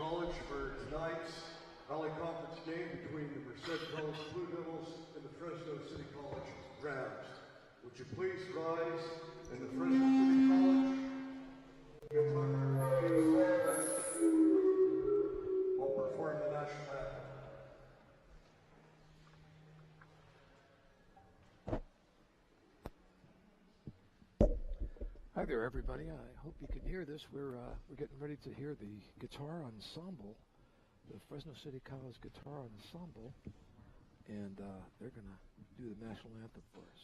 College for tonight's Valley Conference game between the Merced College Blue Devils and the Fresno City College Rams. Would you please rise and the Fresno City College will perform the national anthem. Hi there, everybody. I hope you can hear this. We're getting ready to hear the guitar ensemble, the Fresno City College Guitar Ensemble, and they're going to do the national anthem for us.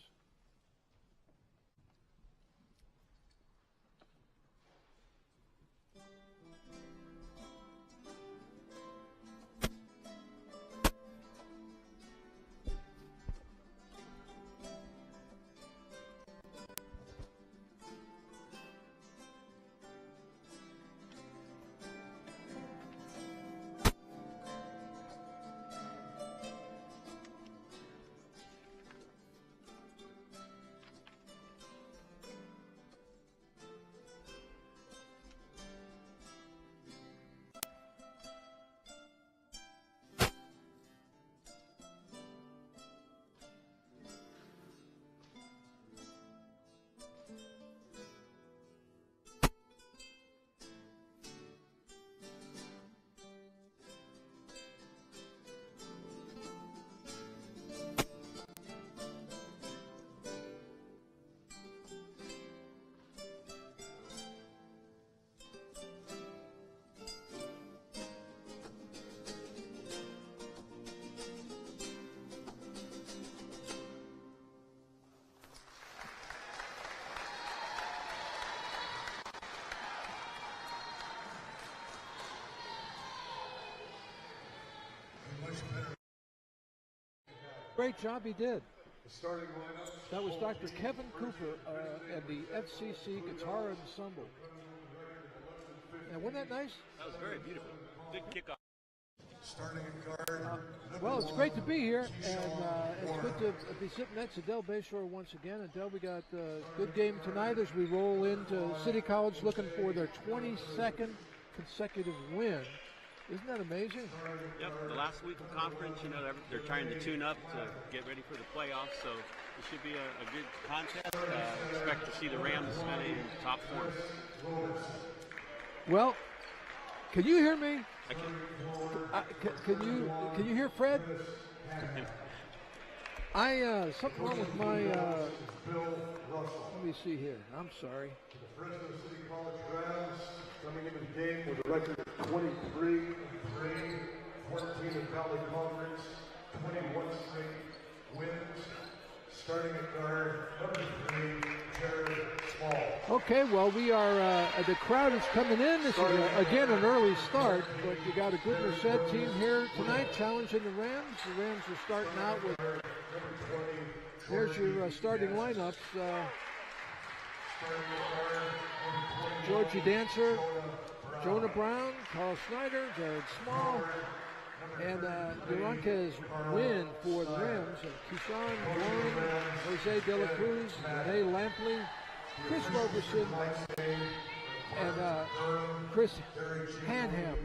Great job he did. The starting lineup. That was Dr. Kevin Cooper and the FCC Guitar Ensemble. And wasn't that nice? That was very beautiful. Good kickoff. Starting at guard. Well, it's great to be here, and it's good to be sitting next to Del Bayshore once again. And Del, we got a good game tonight as we roll into City College looking for their 22nd consecutive win. Isn't that amazing? Yep, the last week of conference, you know, they're trying to tune up to get ready for the playoffs, so it should be a good contest. Expect to see the Rams in top form. Well, can you hear me? I can. Can you hear Fred? Something wrong with my, let me see here. I'm sorry. The Fresno City College Rams coming into the game with a record of 23-3, 14 in Valley Conference, 21 straight wins. Starting at guard, number 3, Jared Small. Okay, well, we are, the crowd is coming in. This is, again, an early start, but you got a good Merced team here tonight challenging the Rams. The Rams are starting out with, here's your starting lineups. Georgie Dancer, Jonah Brown, Carl Snyder, Jared Small, and Duranquez Wynn for the Rams, and Keyshawn Warren, Jose De La Cruz, Renee Lampley, Chris Roberson, and Chris Hanham.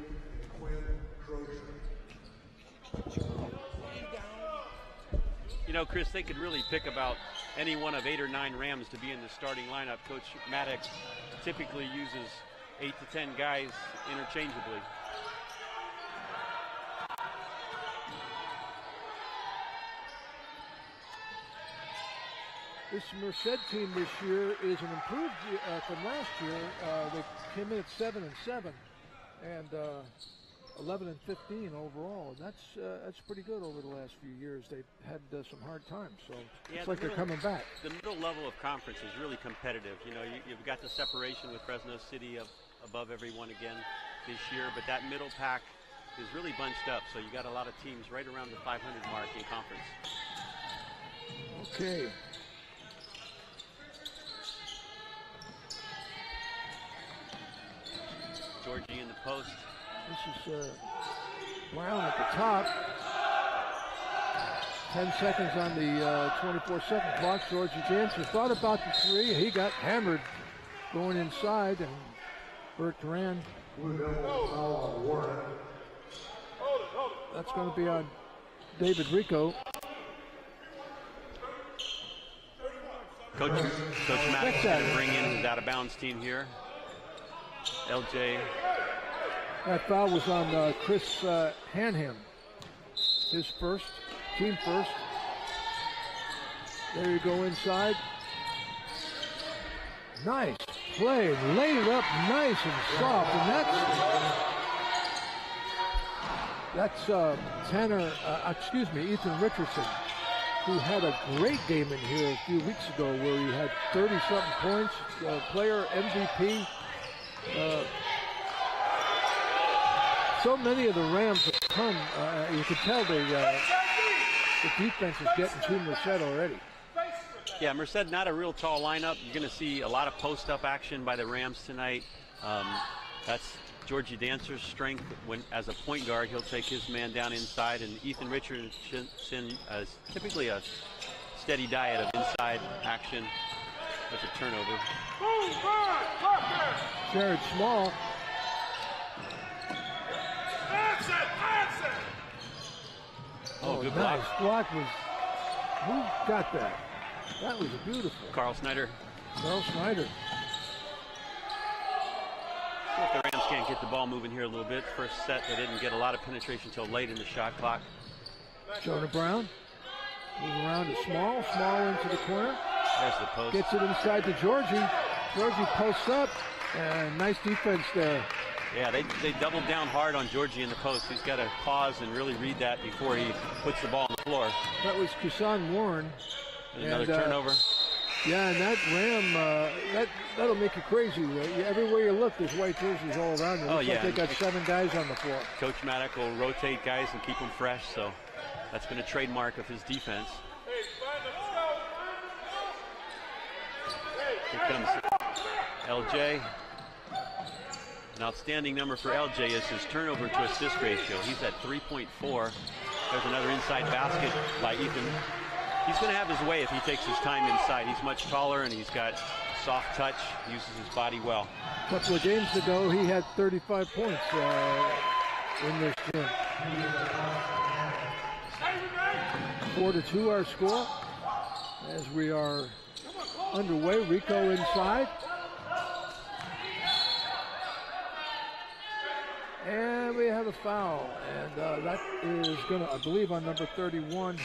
You know, Chris, they could really pick about any one of 8 or 9 Rams to be in the starting lineup. Coach Maddox typically uses 8 to 10 guys interchangeably. This Merced team this year is an improved from last year. They came in at 7-7 and 11-15 overall. And that's pretty good over the last few years. They've had some hard times, so it's like they're coming back. The middle level of conference is really competitive. You know, you've got the separation with Fresno City above everyone again this year, but that middle pack is really bunched up. So you got a lot of teams right around the 500 mark in conference. Okay. Georgie in the post. This is Brown at the top. 10 seconds on the 24-second clock. Georgie Jansen thought about the 3. He got hammered going inside, and Bert Duran. Blue Devils foul on Warren. That's going to be on David Rico. Coach Maddox going to bring in his out-of-bounds team here. LJ. That foul was on Chris Hanham. His first, team first. There you go inside. Nice play, laid it up nice and soft, and that's Ethan Richardson, who had a great game in here a few weeks ago where he had 30-something points, player MVP. So many of the Rams have come, you can tell the defense is getting to Merced already. Yeah, Merced not a real tall lineup. You're going to see a lot of post-up action by the Rams tonight. That's Georgie Dancer's strength. As a point guard, he'll take his man down inside, and Ethan Richardson is typically a steady diet of inside action with a turnover. Jared Small. Oh, good nice block. Block was, who got that? That was beautiful. Carl Snyder. Carl Snyder. If the Rams can't get the ball moving here a little bit. First set, they didn't get a lot of penetration until late in the shot clock. Jonah Brown. Moving around to Small. Small into the corner. There's the post. Gets it inside to Georgie. Georgie posts up. And nice defense there. Yeah, they doubled down hard on Georgie in the post. He's got to pause and really read that before he puts the ball on the floor. That was Kusan Warren. And another turnover. Yeah, and that Ram, that'll make you crazy. Everywhere you look, there's white jerseys all around you. Looks like they got 7 guys on the floor. Coach Maddox will rotate guys and keep them fresh, so that's been a trademark of his defense. Here comes LJ. An outstanding number for LJ is his turnover to assist ratio. He's at 3.4. There's another inside basket by Ethan. He's going to have his way if he takes his time inside. He's much taller and he's got soft touch, uses his body well. A couple of games ago, he had 35 points in this game. 4-2 our score as we are underway. Rico inside. And we have a foul, and that is going to, I believe, on number 31.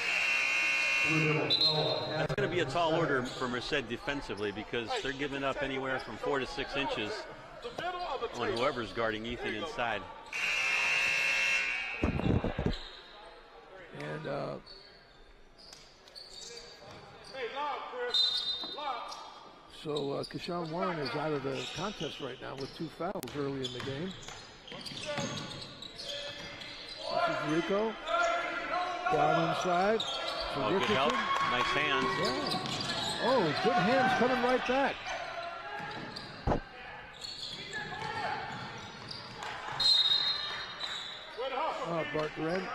That's going to be a tall order for Merced defensively because they're giving up anywhere from 4 to 6 inches on whoever's guarding Ethan inside. And so Keshawn Warren is out of the contest right now with 2 fouls early in the game. This is Rico. Down inside. Oh, good help. Nice hands. Yeah. Oh, good hands coming right back. Bart Duran.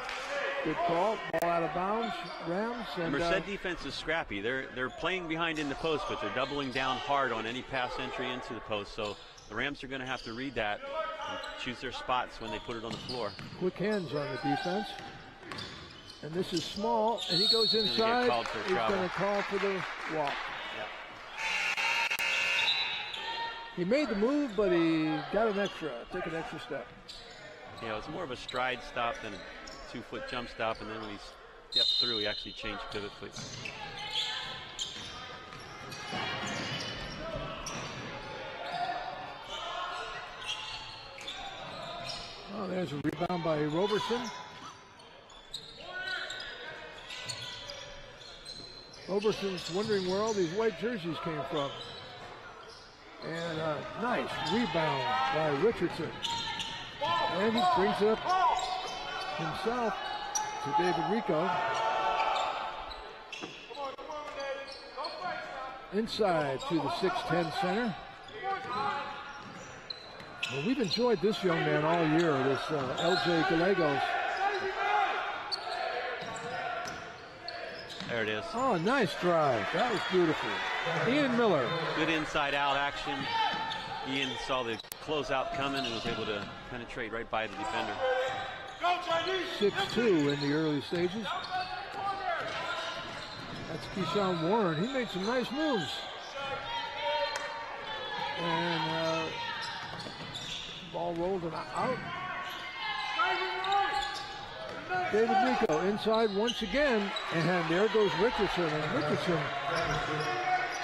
Good call. Ball out of bounds. Rams. And Merced defense is scrappy. They're playing behind in the post, but they're doubling down hard on any pass entry into the post. So the Rams are going to have to read that and choose their spots when they put it on the floor. Quick hands on the defense. And this is Small, and he goes inside. He's going to call for the walk. Yep. He made the move, but he got take an extra step. Yeah, it was more of a stride stop than a 2-foot jump stop, and then when he stepped through, he actually changed pivot foot. Oh, there's a rebound by Roberson. Roberson's wondering where all these white jerseys came from. And a nice rebound by Richardson. And he brings it up himself to David Rico. Inside to the 6'10 center. Well, we've enjoyed this young man all year, this LJ Gallegos. There it is. Oh, nice drive. That was beautiful. Ian Miller. Good inside out action. Ian saw the closeout coming and was able to penetrate right by the defender. 6'2" in the early stages. That's Keyshawn Warren. He made some nice moves. And ball rolled and out. David Rico inside once again. And there goes Richardson. And Richardson,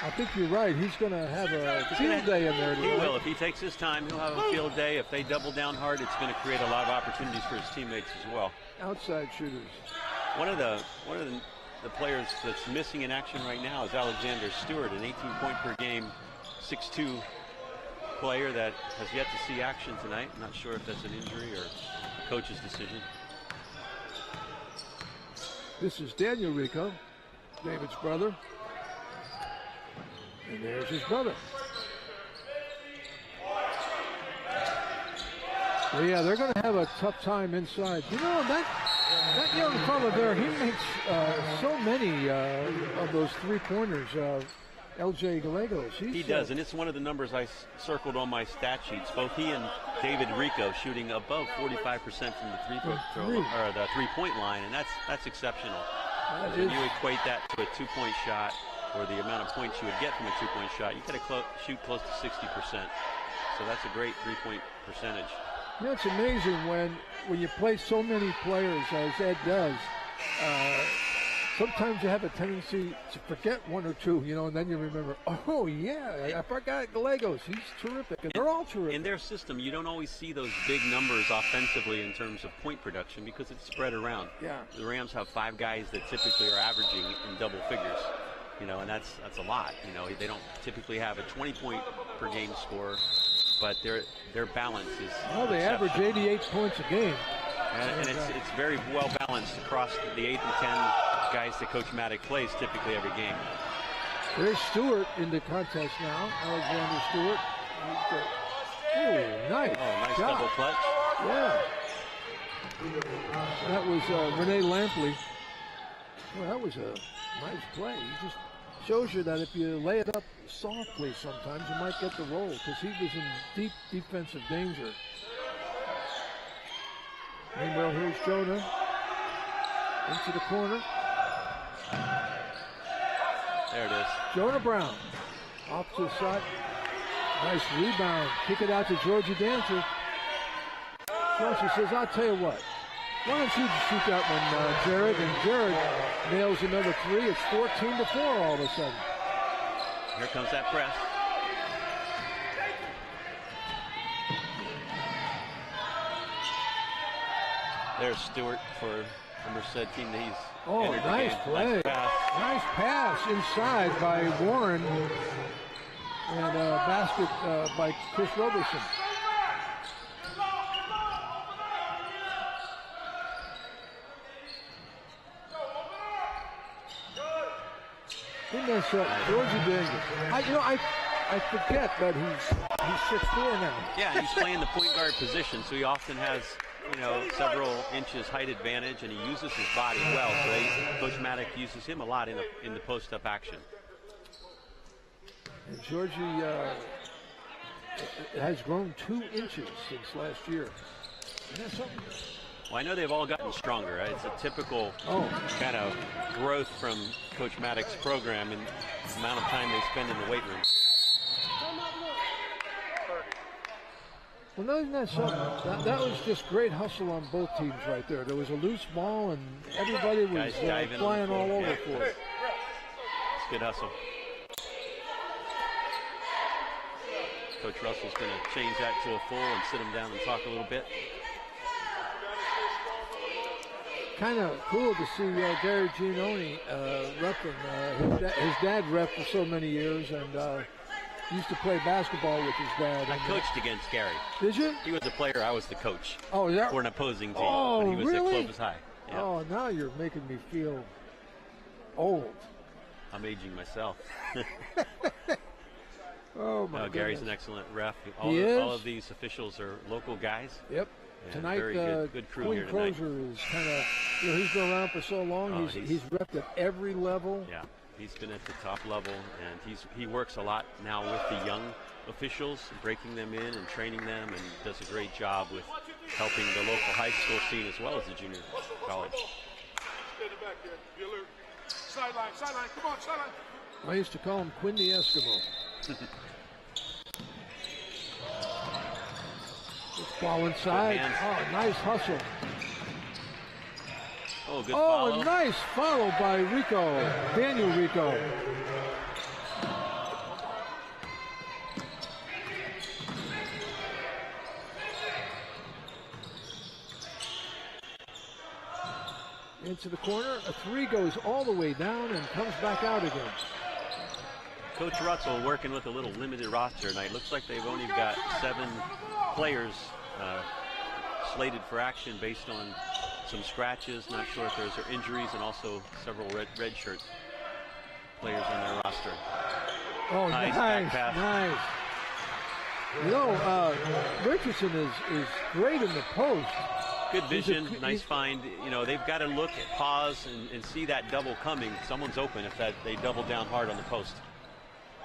I think you're right. He's going to have a field day in there. He will. If he takes his time, he'll have a field day. If they double down hard, it's going to create a lot of opportunities for his teammates as well. Outside shooters. One of the players that's missing in action right now is Alexander Stewart, an 18-point per game, 6'2" player that has yet to see action tonight. I'm not sure if that's an injury or a coach's decision. This is Daniel Rico, David's brother. And there's his brother. Well, yeah, they're going to have a tough time inside. You know, that young fella there, he makes so many of those three-pointers, LJ Gallegos. He does, and it's one of the numbers I circled on my stat sheets. Both he and David Rico shooting above 45% from the three-point line, and that's exceptional. When you equate that to a two-point shot, or the amount of points you would get from a two-point shot, you got to shoot close to 60%. So that's a great three-point percentage. You know, it's amazing when you play so many players as Ed does. Sometimes you have a tendency to forget one or two, you know, and then you remember, oh, yeah, I forgot Gallegos. He's terrific, and they're all terrific. In their system, you don't always see those big numbers offensively in terms of point production because it's spread around. Yeah. The Rams have 5 guys that typically are averaging in double figures. You know, and that's a lot. You know, they don't typically have a 20-point per game score, but their balance is. Well, they average 88 points a game, and it's very well balanced across the 8 and 10 guys that Coach Maddock plays typically every game. There's Stewart in the contest now. Alexander Stewart. Oh, nice! Oh, nice shot. Double clutch. Yeah. That was Renee Lampley. Well, that was a nice play. He just shows you that if you lay it up softly sometimes, you might get the roll because he was in deep defensive danger. Meanwhile, here's Jonah into the corner. There it is. Jonah Brown off to the side. Nice rebound. Kick it out to Georgie Dancer. Georgie says, I'll tell you what. Why don't you shoot that one, Jared? And Jared nails another 3. It's 14-4 all of a sudden. Here comes that press. There's Stewart for the Merced team. He's nice play. Nice pass inside by Warren. And a basket by Chris Roberson. Didn't mess up. Georgie Danger. I forget that he's 6'4" now. Yeah, he's playing the point guard position, so he often has, you know, several inches height advantage, and he uses his body well. So Coach Maddock uses him a lot in the post-up action. And Georgie has grown 2 inches since last year. Isn't that something? Well, I know they've all gotten stronger. Right? It's a typical kind of growth from Coach Maddock's program and the amount of time they spend in the weight room. Well, no, isn't that something? That was just great hustle on both teams right there. There was a loose ball, and everybody was flying all over for it. It's good hustle. Coach Russell's going to change that to a full and sit him down and talk a little bit. Kind of cool to see Gary Giannoni repping. His dad repped for so many years, and used to play basketball with his dad. I coached against Gary. Did you? He was a player. I was the coach. Oh, is that? For an opposing team. Oh, when he was really? at Clovis High. Yeah. Oh, now you're making me feel old. I'm aging myself. Oh, my goodness. Gary's an excellent ref. He is. All of these officials are local guys. Yep. And Tonight, very good crew Quinn here tonight. Crozier is kind of, he's been around for so long. He's repped at every level. Yeah, he's been at the top level, and he works a lot now with the young officials, breaking them in and training them, and does a great job with helping the local high school scene as well as the junior college. Sideline, sideline, come on, sideline. I used to call him Quinn the Eskimo. Ball inside. Oh, nice hustle. Oh, good follow. Oh, a nice follow by Rico, Daniel Rico. Into the corner, a three goes all the way down and comes back out again. Coach Russell working with a little limited roster tonight. Looks like they've only got 7 players slated for action based on some scratches. Not sure if there's injuries, and also several red shirt players on their roster. Oh, nice, nice. You know, Richardson is great in the post. Good vision, nice find. You know, they've got to look at pause and see that double coming. Someone's open if they double down hard on the post.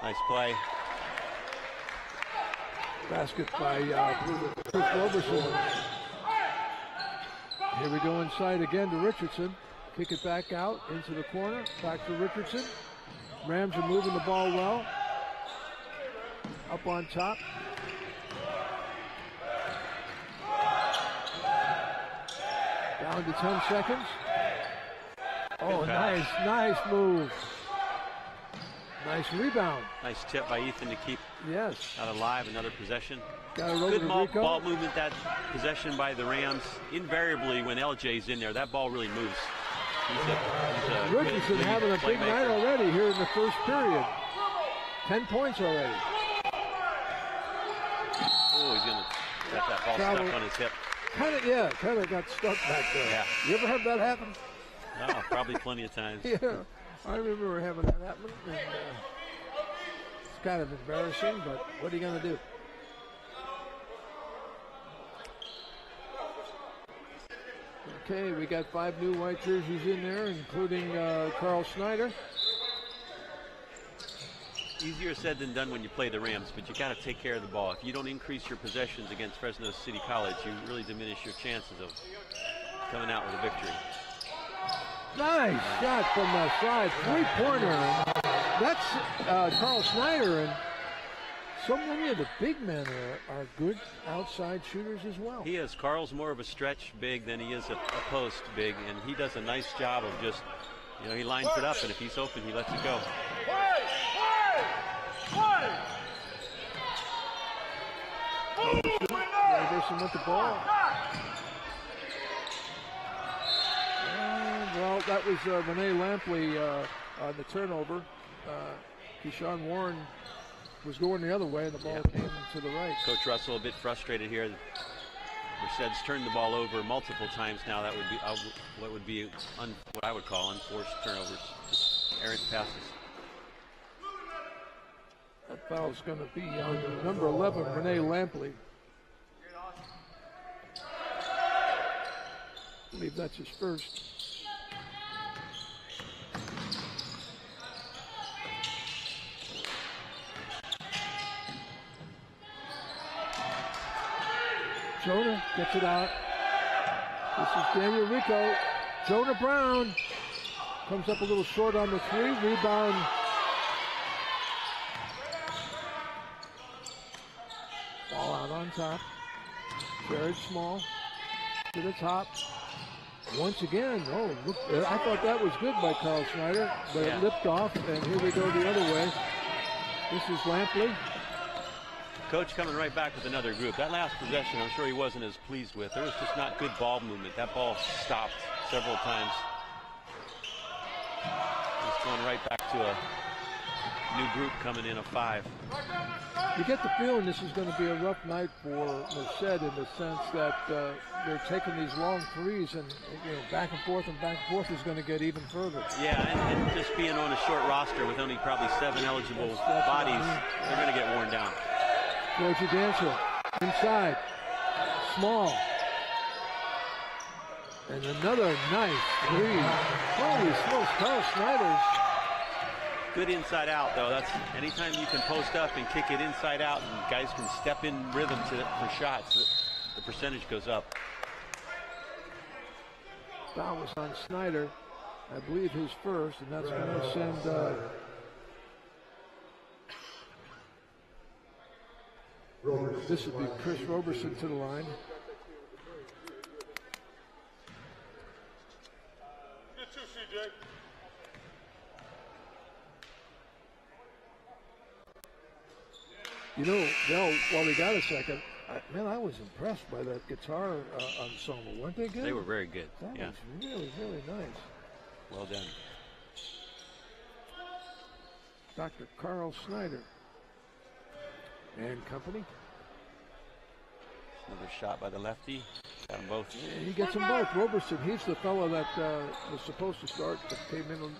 Nice play. Basket by Chris Roberson. Here we go inside again to Richardson. Kick it back out into the corner. Back to Richardson. Rams are moving the ball well. Up on top. Down to 10 seconds. Oh, nice move. Nice rebound. Nice tip by Ethan to keep out alive. Another possession. Good ball movement, that possession by the Rams. Invariably, when LJ's in there, that ball really moves. He's Richardson having a big night already here in the first period. 10 points already. Oh, he's going to get that ball stuck on his hip. Kind of got stuck back there. Yeah. You ever had that happen? No, probably plenty of times. Yeah, I remember having that happen. And, it's kind of embarrassing, but what are you going to do? Okay, we got 5 new white jerseys in there, including Carl Snyder. Easier said than done when you play the Rams, but you got to take care of the ball. If you don't increase your possessions against Fresno City College, you really diminish your chances of coming out with a victory. Nice shot from the side, 3-pointer. That's Carl Snyder, and so many of the big men are good outside shooters as well. He is. Carl's more of a stretch big than he is a post big, and he does a nice job of just, you know, he lines it up, and if he's open, he lets it go. Anderson with the ball. Well, that was Renee Lampley on the turnover. Keyshawn Warren was going the other way, and the ball came to the right. Coach Russell a bit frustrated here. Merced's turned the ball over multiple times now. That would be what would be what I would call unforced turnovers, just errant passes. That foul's going to be on number 11, Renee Lampley. I believe that's his first. Jonah gets it out. This is Daniel Rico. Jonah Brown comes up a little short on the 3. Rebound. Ball out on top. Jared Small to the top. Once again, look, I thought that was good by Carl Snyder, but it lipped off, and here we go the other way. This is Lampley. Coach coming right back with another group. That last possession, I'm sure he wasn't as pleased with. There was just not good ball movement. That ball stopped several times. He's going right back to a new group coming in of 5. You get the feeling this is going to be a rough night for Merced in the sense that they're taking these long threes, and back and forth is going to get even further. Yeah, and just being on a short roster with only probably 7 eligible bodies, they're going to get worn down. Georgie Dancer inside, Small, and another nice three. Holy smokes, Carl Snyder's Good inside out, though. That's anytime you can post up and kick it inside out and guys can step in rhythm for shots, the percentage goes up. Foul was on Snyder. I believe his first, and that's going to send this would be Chris Roberson to the line. Good too, CJ. You know, while we got a second, I was impressed by that guitar ensemble. Weren't they good? They were very good. That yeah. was really, really nice. Well done. Dr. Carl Snyder and company. Another shot by the lefty. Got them both. Yeah, he gets them both. Roberson, he's the fellow that was supposed to start, but came in.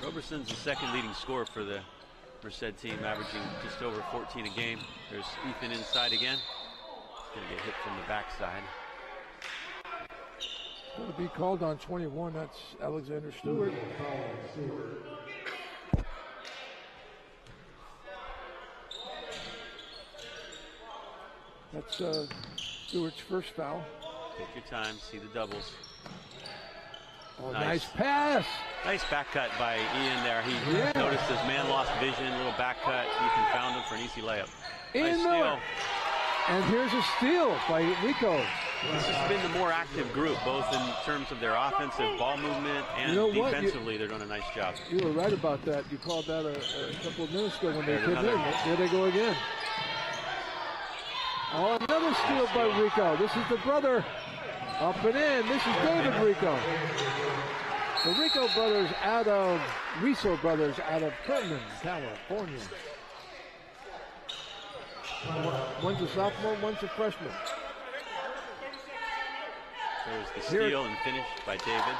Roberson's the second leading scorer for the Merced team, averaging just over 14 a game. There's Ethan inside again. Going to get hit from the backside. Going to be called on 21. That's Alexander Stewart. That's Stewart's first foul. Take your time, see the doubles. Oh, nice pass. Nice back cut by Ian there. He noticed his man lost vision, little back cut. Ethan found him for an easy layup. Nice steal. And here's a steal by Rico. This has been the more active group, both in terms of their offensive ball movement and defensively. They're doing a nice job. You were right about that. You called that a couple of minutes ago when they came in. There they go again. Oh, another steal by Rico. This is the brother. Up and in. This is David Rico. The Rico brothers Riso brothers out of Kirtland, California. One's a sophomore, one's a freshman. There's the steal and finish by David.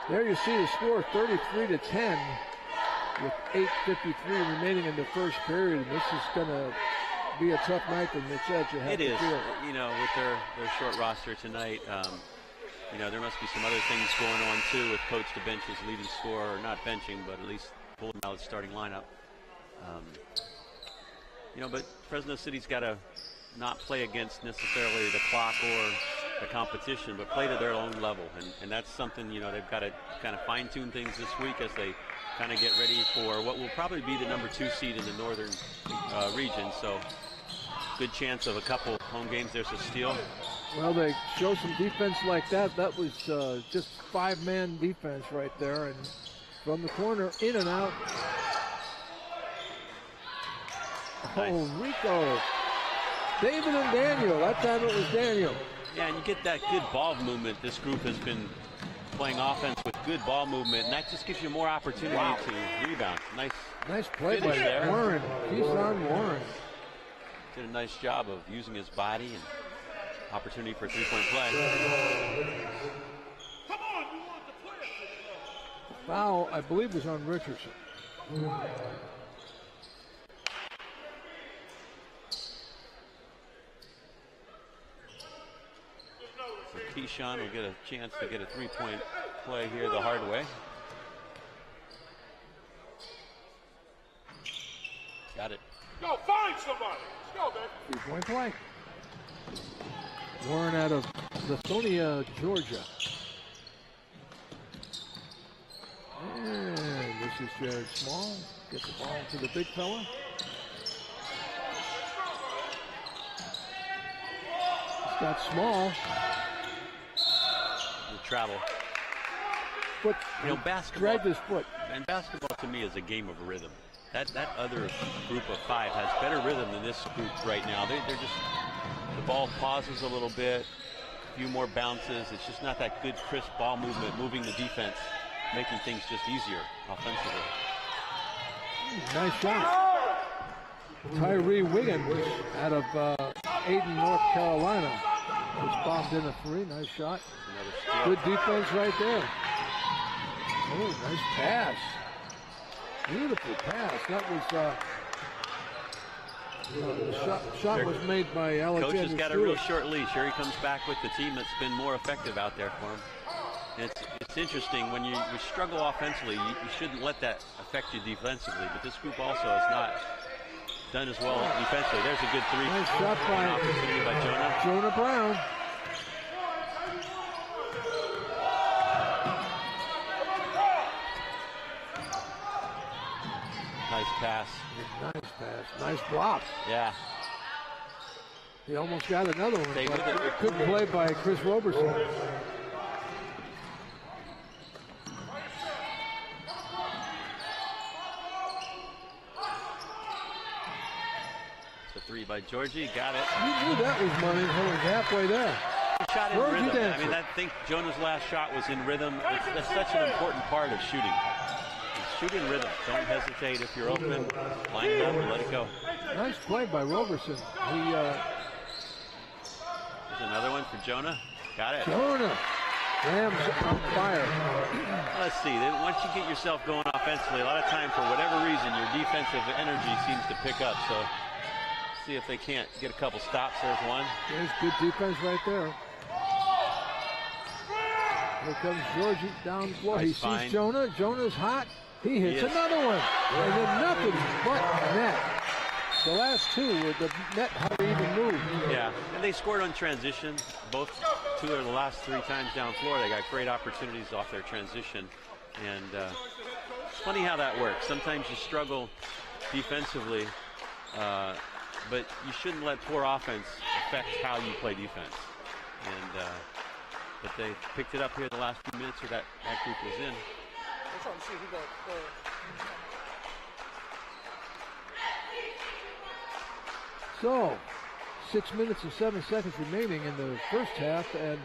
There you see the score, 33-10, with 8:53 remaining in the first period. And this is going to be a tough night for Merced. It is. You know, with their short roster tonight, you know, there must be some other things going on too with coach to bench his leading scorer, or not benching, but at least pulling out his starting lineup. You know, but Fresno City's got to not play against necessarily the clock or the competition, but play to their own level. And that's something, you know, they've got to kind of fine-tune things this week as they kind of get ready for what will probably be the number 2 seed in the northern region. So good chance of a couple home games. There's a steal. Well, they show some defense like that. That was just 5-man defense right there. And from the corner, in and out. Nice. Oh, Rico. David and Daniel. That time it was Daniel. Yeah, and you get that good ball movement. This group has been playing offense with good ball movement, and that just gives you more opportunity to rebound. Nice play by there. Warren. Keyshawn Warren. Did a nice job of using his body and opportunity for a three-point play. Come on, you want the player. Foul, I believe, was on Richardson. So Keyshawn will get a chance to get a three-point play here the hard way. Got it. Go find somebody. Let's go, man. Three-point play. Warren out of Lithonia, Georgia. And this is Jared Small. Get the ball to the big fella. It's got Small. The travel. Foot. You know, basketball. Dragged his foot. And basketball to me is a game of rhythm. That other group of 5 has better rhythm than this group right now. They're just, the ball pauses a little bit, a few more bounces. It's just not that good crisp ball movement, moving the defense, making things just easier offensively. Nice shot. Tyree Wiggins out of Ayden, North Carolina. Just bombed in a 3. Nice shot. Good defense right there. Oh, nice pass. Beautiful pass. That was Shot was made by Alexander Coach has got a Stewart. real short leash. Here he comes back with the team that's been more effective out there for him. And it's interesting, when you struggle offensively, you shouldn't let that affect you defensively, but this group also has not done as well defensively. There's a good three. Nice shot by opportunity by Jonah. Jonah Brown. Nice pass. Nice pass. Nice block. Yeah. He almost got another one, Stay but with it. couldn't play by Chris Roberson. It's a three by Georgie. Got it. You knew that was money when it was halfway there. Shot in Georgie rhythm. I dancing. mean, I think Jonah's last shot was in rhythm. That's such an important part of shooting. Shoot in rhythm. Don't hesitate if you're open. Line it up and let it go. Nice play by Roberson. There's another one for Jonah. Got it. Jonah. Rams on fire. Let's see. Once you get yourself going offensively, a lot of time, for whatever reason, your defensive energy seems to pick up. So see if they can't get a couple stops. There's one. There's good defense right there. Here comes Georgie down the floor. Nice He find. sees Jonah. Jonah's hot. He hits Yes. another one. And then nothing but net. The last two were the net hardly even moved. Yeah, and they scored on transition. Both two of the last three times down floor, they got great opportunities off their transition. And it's funny how that works. Sometimes you struggle defensively, but you shouldn't let poor offense affect how you play defense. And but they picked it up here the last few minutes where that group was in. So, 6 minutes and 7 seconds remaining in the first half, and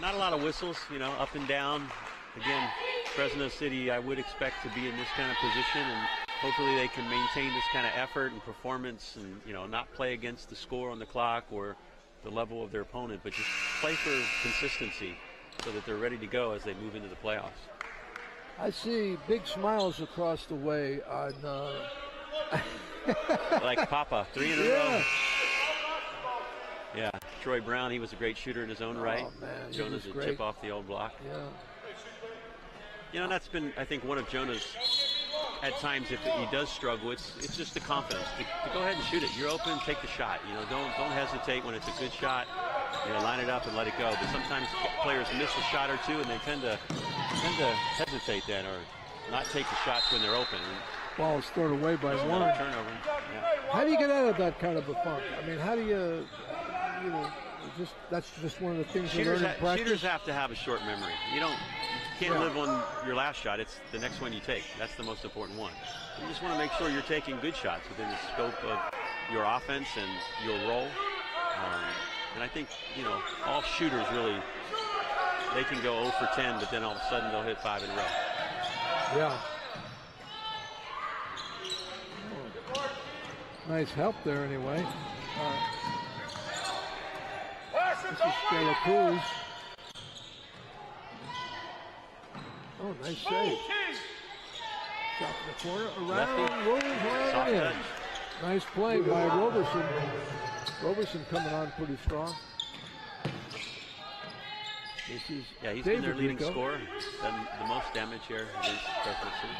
Not a lot of whistles, up and down. Again, Fresno City, I would expect to be in this kind of position, and hopefully they can maintain this kind of effort and performance and, not play against the score on the clock or the level of their opponent, but just play for consistency so that they're ready to go as they move into the playoffs. I see big smiles across the way on Like Papa, 3 in a row. yeah. Yeah, Troy Brown, he was a great shooter in his own right. Man, he Jonah's was a great. chip off the old block. Yeah. That's been, I think, one of Jonah's, at times, if he does struggle, it's just the confidence to go ahead and shoot it. You're open, take the shot. Don't hesitate when it's a good shot. Line it up and let it go. But sometimes players miss a shot or two, and they tend to hesitate then, or not take the shots when they're open. Ball is thrown away by one. Turnover. Yeah. How do you get out of that kind of a funk? I mean, how do you that's just one of the things you learn in practice. Shooters have to have a short memory. You can't live on your last shot. It's the next one you take. That's the most important one. You just want to make sure you're taking good shots within the scope of your offense and your role. And I think, all shooters really, they can go 0 for 10, but then all of a sudden they'll hit 5 in a row. Yeah. Nice help there anyway. This is De La Cruz. Oh, nice save. Shot in the corner, around, rolls right Soft in. touch. Nice play by Roberson. Roberson coming on pretty strong. This is He's David been their leading Rico. scorer. Done the most damage here against Fresno City.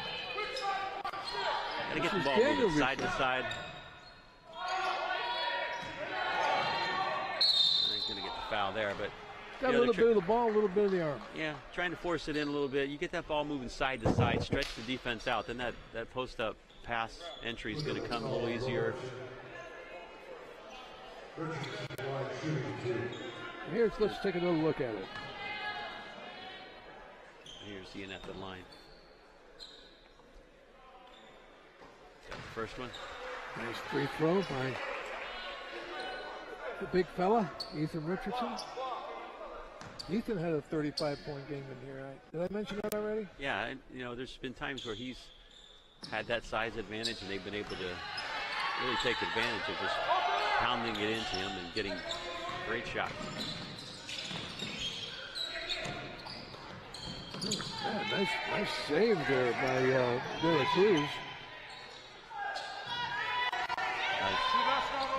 Got to get the is ball Daniel moving side Rico. to side. He's going to get the foul there, but Got a little bit of the ball, a little bit of the arm. yeah, trying to force it in a little bit. You get that ball moving side to side, stretch the defense out. Then that post-up pass entry is going to come a little easier. Let's take another look at it. Here's Ian at the line. Got the first one. Nice free throw by the big fella, Ethan Richardson. Ethan had a 35-point game in here. Did I mention that already? Yeah, and, there's been times where he's had that size advantage, and they've been able to really take advantage of just pounding it into him and getting great shots. Yeah, nice save there by De La Cruz.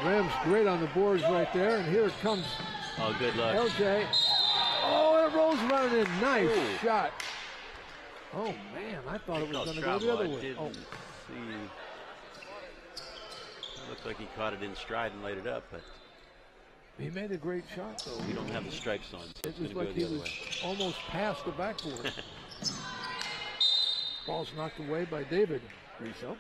Rams great on the boards right there, and here it comes. Oh, good luck. LJ. Oh, it rolls around in. Nice shot. Oh, man, I thought it was going to go the other way. Oh. See. Looked like he caught it in stride and laid it up, but he made a great shot, though. We don't have the stripes on, so it was like he was almost past the backboard. Ball's knocked away by David Riso.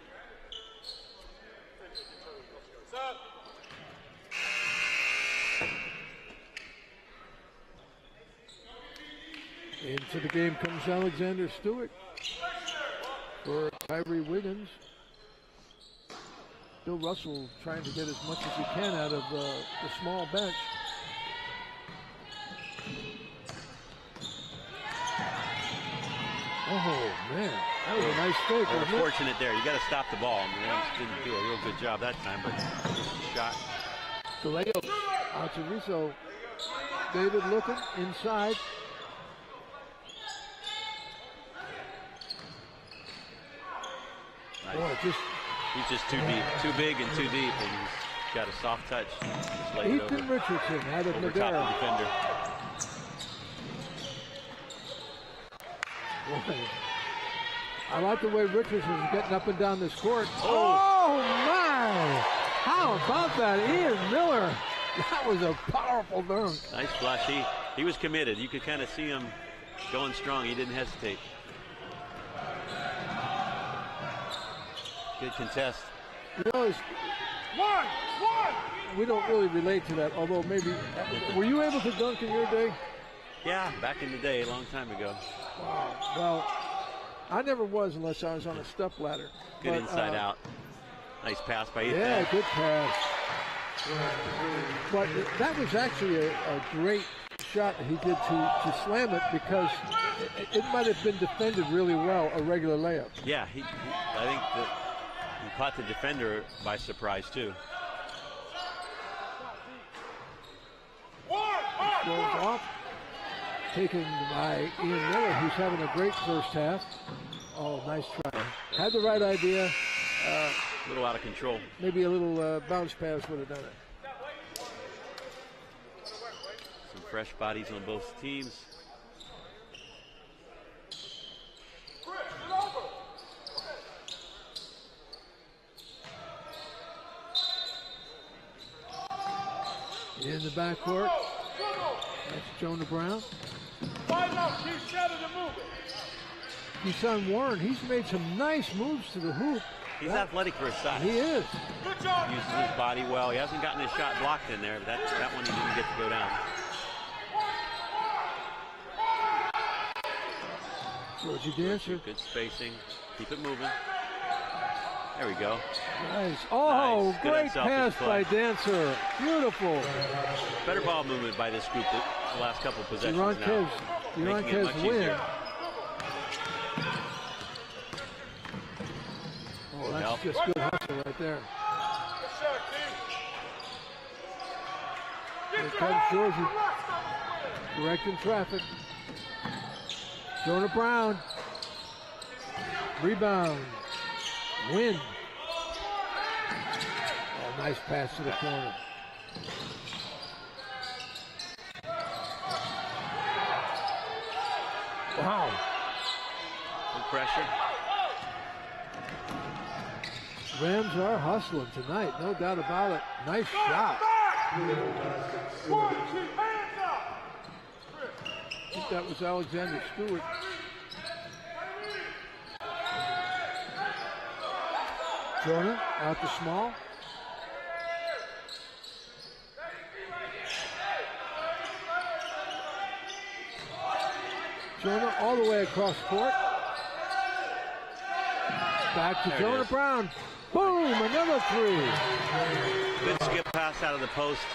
Into the game comes Alexander Stewart for Kyrie Wiggins. Bill Russell trying to get as much as he can out of the small bench. Oh, man. That was a nice fake. Unfortunate there. You got to stop the ball. The Rams didn't do a real good job that time, but shot. DeLeo out to Riso. David looking inside. Nice. Boy, he's just too deep, too big and too deep, and he's got a soft touch. Ethan Richardson out of Madera. Defender. Boy, I like the way Richardson's getting up and down this court. Oh my! How about that, Ian Miller? That was a powerful dunk. Nice flush. He was committed. You could kind of see him going strong. He didn't hesitate. Good contest. You know, we don't really relate to that, although maybe. Were you able to dunk in your day? Yeah, back in the day, a long time ago. Wow. Well, I never was unless I was on a step ladder. Good inside out. Nice pass by Ethan. Yeah, good pass. But that was actually a great shot that he did to slam it, because it might have been defended really well, a regular layup. Yeah, I think that he caught the defender by surprise too. Goes off, taken by Ian Miller, who's having a great first half. Oh, nice try. Had the right idea. A little out of control. Maybe a little bounce pass would have done it. Some fresh bodies on both teams. In the backcourt, that's Jonah Brown. Keyshawn Warren, he's made some nice moves to the hoop. He's athletic for his size. He is. Uses his body well. He hasn't gotten his shot blocked in there, but that one he didn't get to go down. Georgie Dancer. Good spacing. Keep it moving. There we go. Nice. Oh, nice. Great pass by Dancer. Beautiful. Better ball movement by this group the last couple of possessions now. Duranquez win. Oh, that's just good hustle right there. Here comes Georgie. Directing traffic. Jonah Brown. Rebound. Win. Oh, nice pass to the corner. Wow. Good pressure. Rams are hustling tonight, no doubt about it. Nice shot. I think that was Alexander Stewart. Jonah out to small. Jonah all the way across court. Back to Jonah Brown. Boom, another three. Good skip pass out of the post.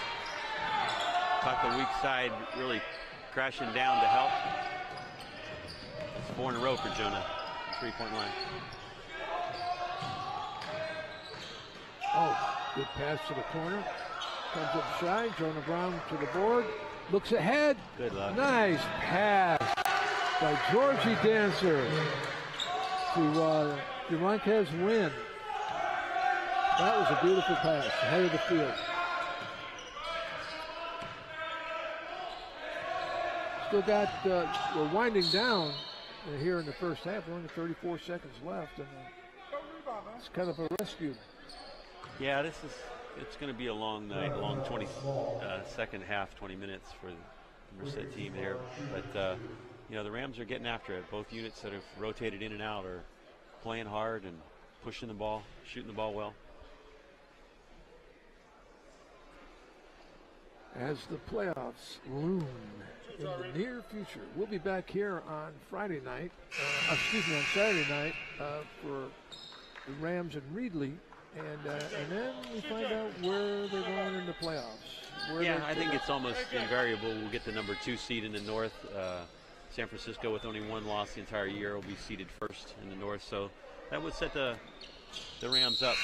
Caught the weak side, really crashing down to help. It's 4 in a row for Jonah. 3-point line. Oh, good pass to the corner. Comes up shy. Jonah Brown to the board. Looks ahead. Good luck. Nice pass by Georgie Dancer to Duranquez win. That was a beautiful pass, ahead of the field. Still got, we're winding down here in the first half. Only 34 seconds left, and it's kind of a rescue. Yeah, it's going to be a long night, a long second half, 20 minutes for the Merced team here. But, the Rams are getting after it. Both units that have rotated in and out are playing hard and pushing the ball, shooting the ball well. As the playoffs loom in the near future, we'll be back here on Saturday night for the Rams and Reedley, and then we find out where they're going in the playoffs. I think it's almost invariable. We'll get the number 2 seed in the North. San Francisco, with only 1 loss the entire year, will be seeded first in the North. So that would set the Rams up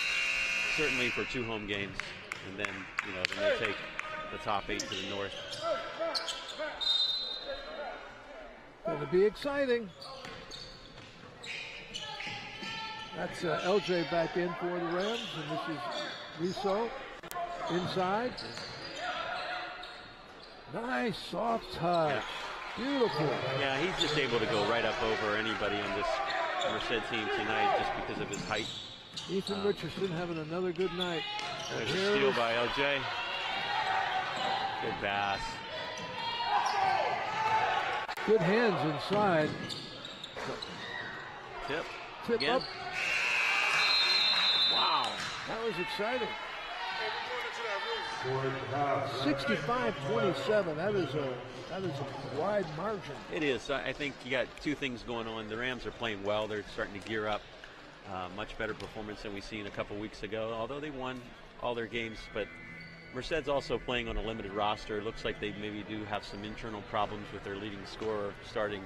certainly for 2 home games, and then they take the top 8 to the North. Going to be exciting. That's LJ back in for the Rams, and this is Riso inside. Nice soft touch. Yeah. Beautiful. Yeah, he's just able to go right up over anybody on this Merced team tonight just because of his height. Ethan Richardson having another good night. There's a steal by LJ. Good pass. Good hands inside. Tip again. Up. Wow. That was exciting. 65-27. That is a wide margin. It is. I think you got 2 things going on. The Rams are playing well. They're starting to gear up. Much better performance than we've seen a couple weeks ago, although they won all their games. But Merced's also playing on a limited roster. It looks like they maybe do have some internal problems with their leading scorer starting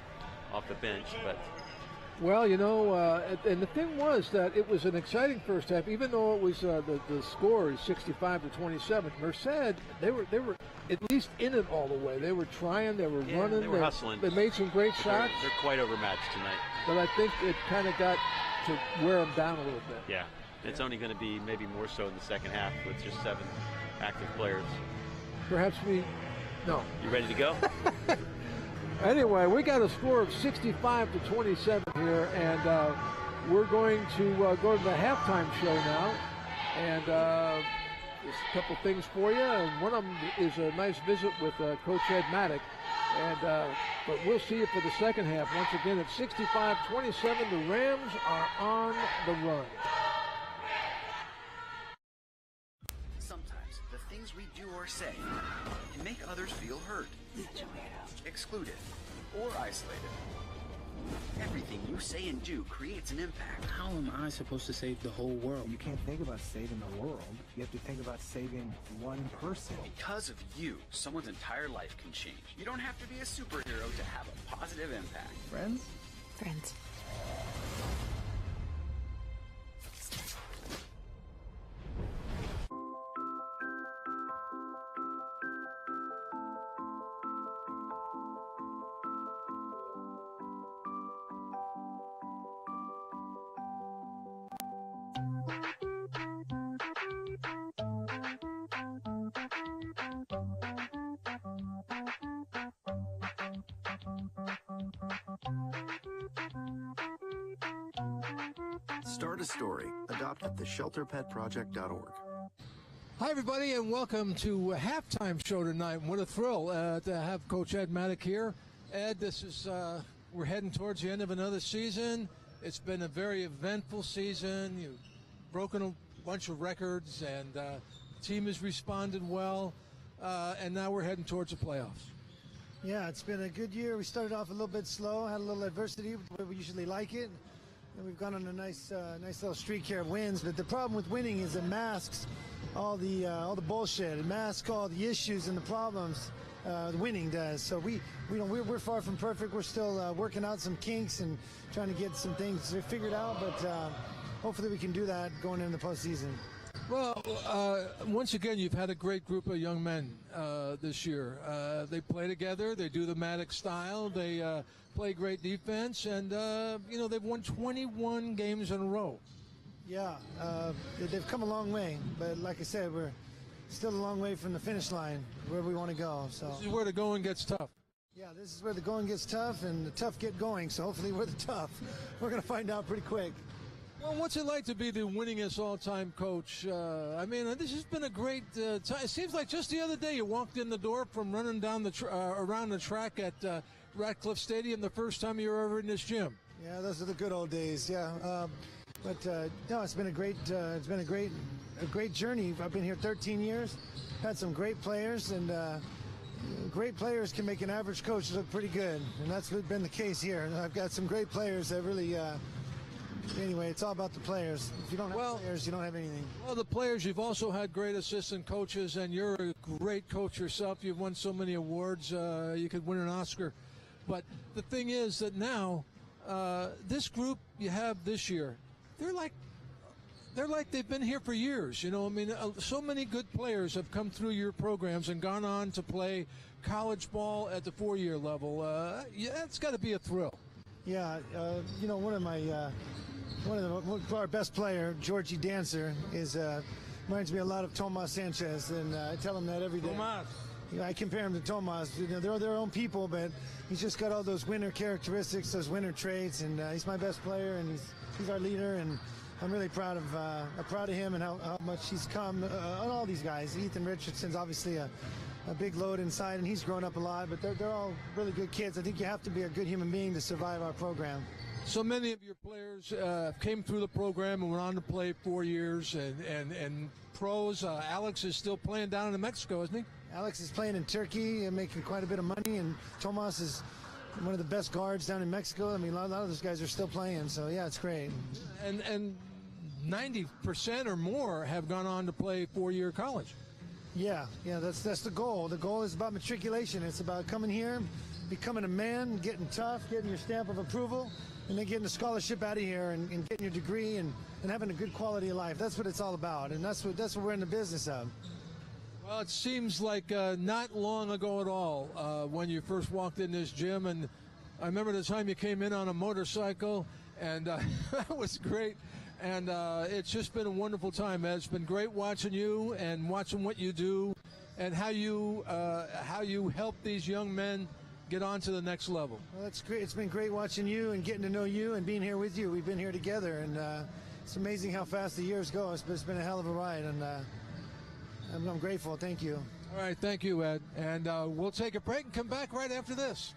off the bench. But well, and the thing was that it was an exciting first half, even though it was the score is 65-27. Merced, they were at least in it all the way. They were trying, they were running, they were hustling. They made some great shots. They're quite overmatched tonight. But I think it kind of got to wear them down a little bit. Yeah, it's only going to be maybe more so in the second half with just 7 active players. Perhaps no. You ready to go? Anyway, we got a score of 65-27 here, and we're going to go to the halftime show now. And there's a couple things for you, and one of them is a nice visit with Coach Ed Maddock. And but we'll see you for the second half. Once again, at 65-27, the Rams are on the run. Sometimes the things we do or say can make others feel hurt, excluded, or isolated. Everything you say and do creates an impact. How am I supposed to save the whole world? You can't think about saving the world. You have to think about saving one person. Because of you, someone's entire life can change. You don't have to be a superhero to have a positive impact. Friends? Friends. Start a story. Adopt at theshelterpetproject.org. Hi, everybody, and welcome to a halftime show tonight. What a thrill to have Coach Ed Maddock here. Ed, this is we're heading towards the end of another season. It's been a very eventful season. You've broken a bunch of records, and the team has responded well, and now we're heading towards the playoffs. Yeah, it's been a good year. We started off a little bit slow, had a little adversity, but we usually like it. And we've gone on a nice little streak here of wins. But the problem with winning is it masks all the bullshit. It masks all the issues and the problems. The winning does. So we're far from perfect. We're still working out some kinks and trying to get some things figured out. But hopefully we can do that going into the postseason. Well, once again, you've had a great group of young men this year. They play together. They do the Maddox style. They play great defense, and they've won 21 games in a row. Yeah, they've come a long way, but like I said, we're still a long way from the finish line where we want to go. So this is where the going gets tough. Yeah, this is where the going gets tough and the tough get going, so hopefully we're the tough. We're going to find out pretty quick. Well, what's it like to be the winningest all-time coach? I mean, this has been a great time. It seems like just the other day you walked in the door from running down around the track at Ratcliffe Stadium the first time you were ever in this gym. Yeah, those are the good old days. Yeah, no, it's been a great journey. I've been here 13 years, had some great players, and great players can make an average coach look pretty good, and that's been the case here. I've got some great players that really. Anyway, it's all about the players. If you don't have players, you don't have anything. Well, the players, you've also had great assistant coaches, and you're a great coach yourself. You've won so many awards. You could win an Oscar. But the thing is that now, this group you have this year, they're like they've been here for years. You know, I mean, so many good players have come through your programs and gone on to play college ball at the 4-year level. Yeah, it's got to be a thrill. Yeah, you know, one of our best player, Georgie Dancer, reminds me a lot of Tomas Sanchez, and I tell him that every day. Tomas. You know, I compare him to Tomas. You know, they're their own people, but he's just got all those winner characteristics, those winner traits, and he's my best player, and he's our leader, and I'm really proud of him and how much he's come on all these guys. Ethan Richardson's obviously a big load inside, and he's grown up a lot, but they're all really good kids. I think you have to be a good human being to survive our program. So many of your players came through the program and went on to play 4 years and pros. Alex is still playing down in Mexico, isn't he? Alex is playing in Turkey and making quite a bit of money, and Tomas is one of the best guards down in Mexico. I mean, a lot of those guys are still playing, so yeah, it's great. And 90% or more have gone on to play 4-year college. Yeah, that's the goal. The goal is about matriculation. It's about coming here, becoming a man, getting tough, getting your stamp of approval, and then getting a scholarship out of here and getting your degree and having a good quality of life. That's what it's all about, and that's what we're in the business of. Well, it seems like not long ago at all when you first walked in this gym, and I remember the time you came in on a motorcycle, and that was great. And it's just been a wonderful time, Ed. It's been great watching you and watching what you do and how you help these young men get on to the next level. Well, that's great. It's been great watching you and getting to know you and being here with you. We've been here together, and it's amazing how fast the years go. It's been a hell of a ride, and I'm grateful. Thank you. All right, thank you, Ed. And we'll take a break and come back right after this.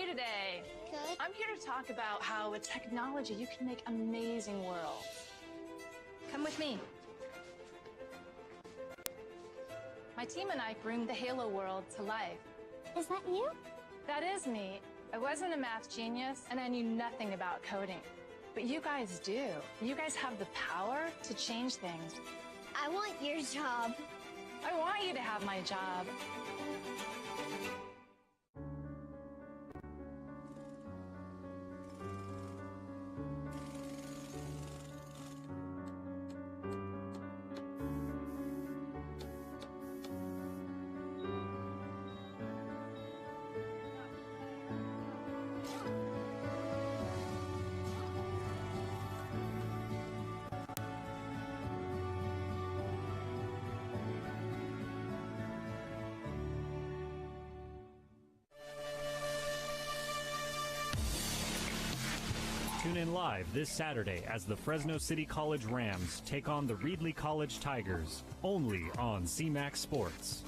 Today. Good. I'm here to talk about how with technology you can make amazing worlds. Come with me. My team and I bring the Halo world to life. Is that you? That is me. I wasn't a math genius, and I knew nothing about coding. But you guys do. You guys have the power to change things. I want your job. I want you to have my job. Tune in live this Saturday as the Fresno City College Rams take on the Reedley College Tigers, only on CMAX Sports.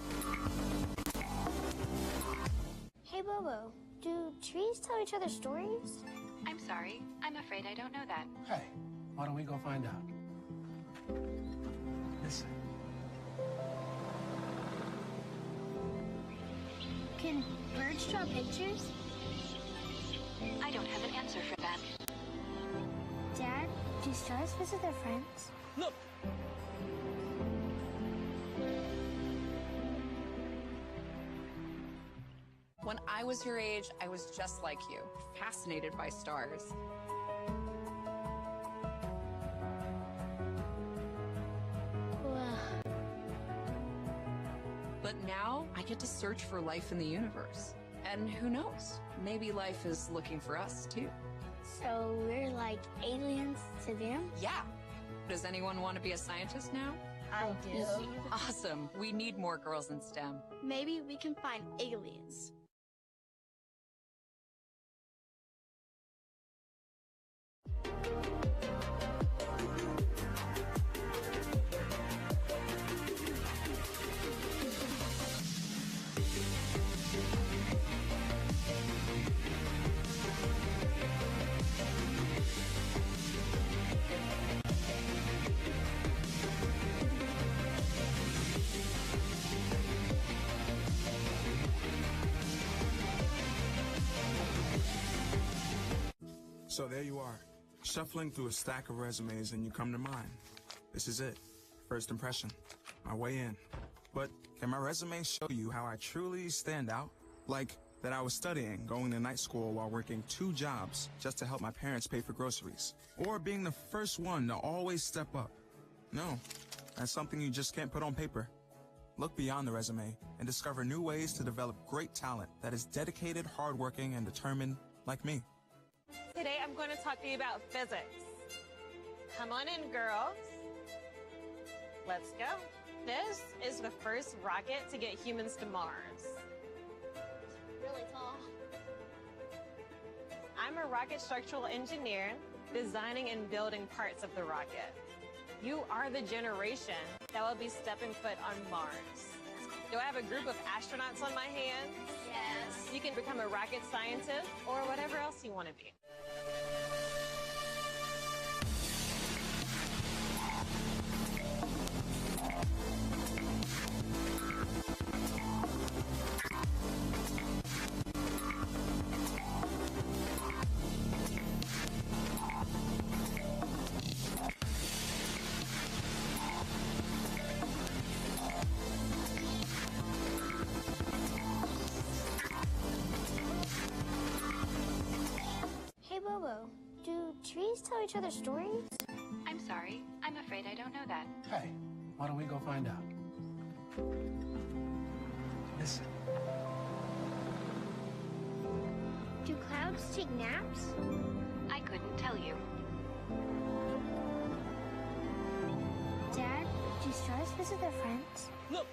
Hey, Bobo, do trees tell each other stories? I'm sorry. I'm afraid I don't know that. Hey, why don't we go find out? Listen. Can birds draw pictures? I don't have an answer for that. Dad, do stars visit their friends? Look! When I was your age, I was just like you, fascinated by stars. But now I get to search for life in the universe. And who knows? Maybe life is looking for us too. So we're like aliens to them? Yeah. Does anyone want to be a scientist now? I do. Awesome. We need more girls in STEM. Maybe we can find aliens. So there you are, shuffling through a stack of resumes and you come to mine. This is it, first impression, my way in. But can my resume show you how I truly stand out? Like that I was studying, going to night school while working 2 jobs just to help my parents pay for groceries. Or being the first one to always step up. No, that's something you just can't put on paper. Look beyond the resume and discover new ways to develop great talent that is dedicated, hardworking, and determined like me. Today I'm going to talk to you about physics. Come on in, girls. Let's go. This is the first rocket to get humans to Mars. Really tall. I'm a rocket structural engineer, designing and building parts of the rocket. You are the generation that will be stepping foot on Mars. Do I have a group of astronauts on my hands? Yes. You can become a rocket scientist or whatever else you want to be. Bobo, do trees tell each other stories? I'm sorry. I'm afraid I don't know that. Hey, why don't we go find out? Listen. Do clouds take naps? I couldn't tell you. Dad, do stars visit their friends? Look!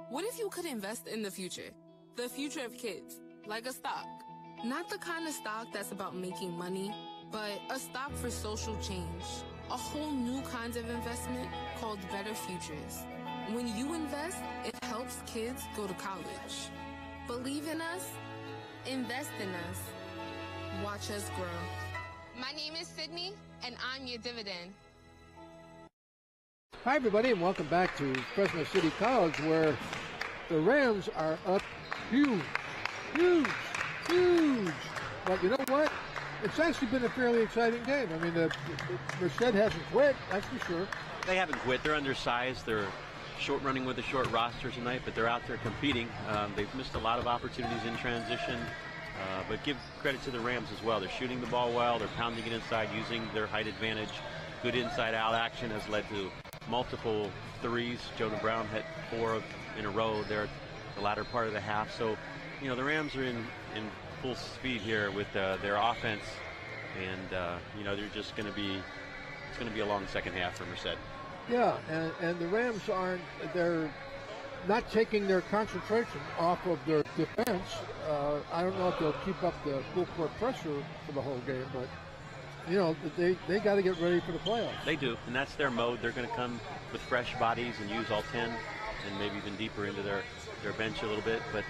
What if you could invest in the future? The future of kids, like a stock. Not the kind of stock that's about making money, but a stock for social change. A whole new kind of investment called Better Futures. When you invest, it helps kids go to college. Believe in us, invest in us, watch us grow. My name is Sydney, and I'm your dividend. Hi, everybody, and welcome back to Fresno City College, where the Rams are up huge. But you know what? It's actually been a fairly exciting game. I mean, the Merced hasn't quit, that's for sure. They haven't quit. They're undersized. They're short running with a short roster tonight, but they're out there competing. They've missed a lot of opportunities in transition, but give credit to the Rams as well. They're shooting the ball well. They're pounding it inside, using their height advantage. Good inside-out action has led to multiple threes. Jonah Brown hit 4 in a row there at the latter part of the half. So, you know, the Rams are in full speed here with their offense, and you know, they're just going to be, it's going to be a long second half for Merced. Yeah, and the Rams they're not taking their concentration off of their defense. I don't know if they'll keep up the full court pressure for the whole game, but you know, they got to get ready for the playoffs. They do, and that's their mode. They're going to come with fresh bodies and use all 10 and maybe even deeper into their bench a little bit, but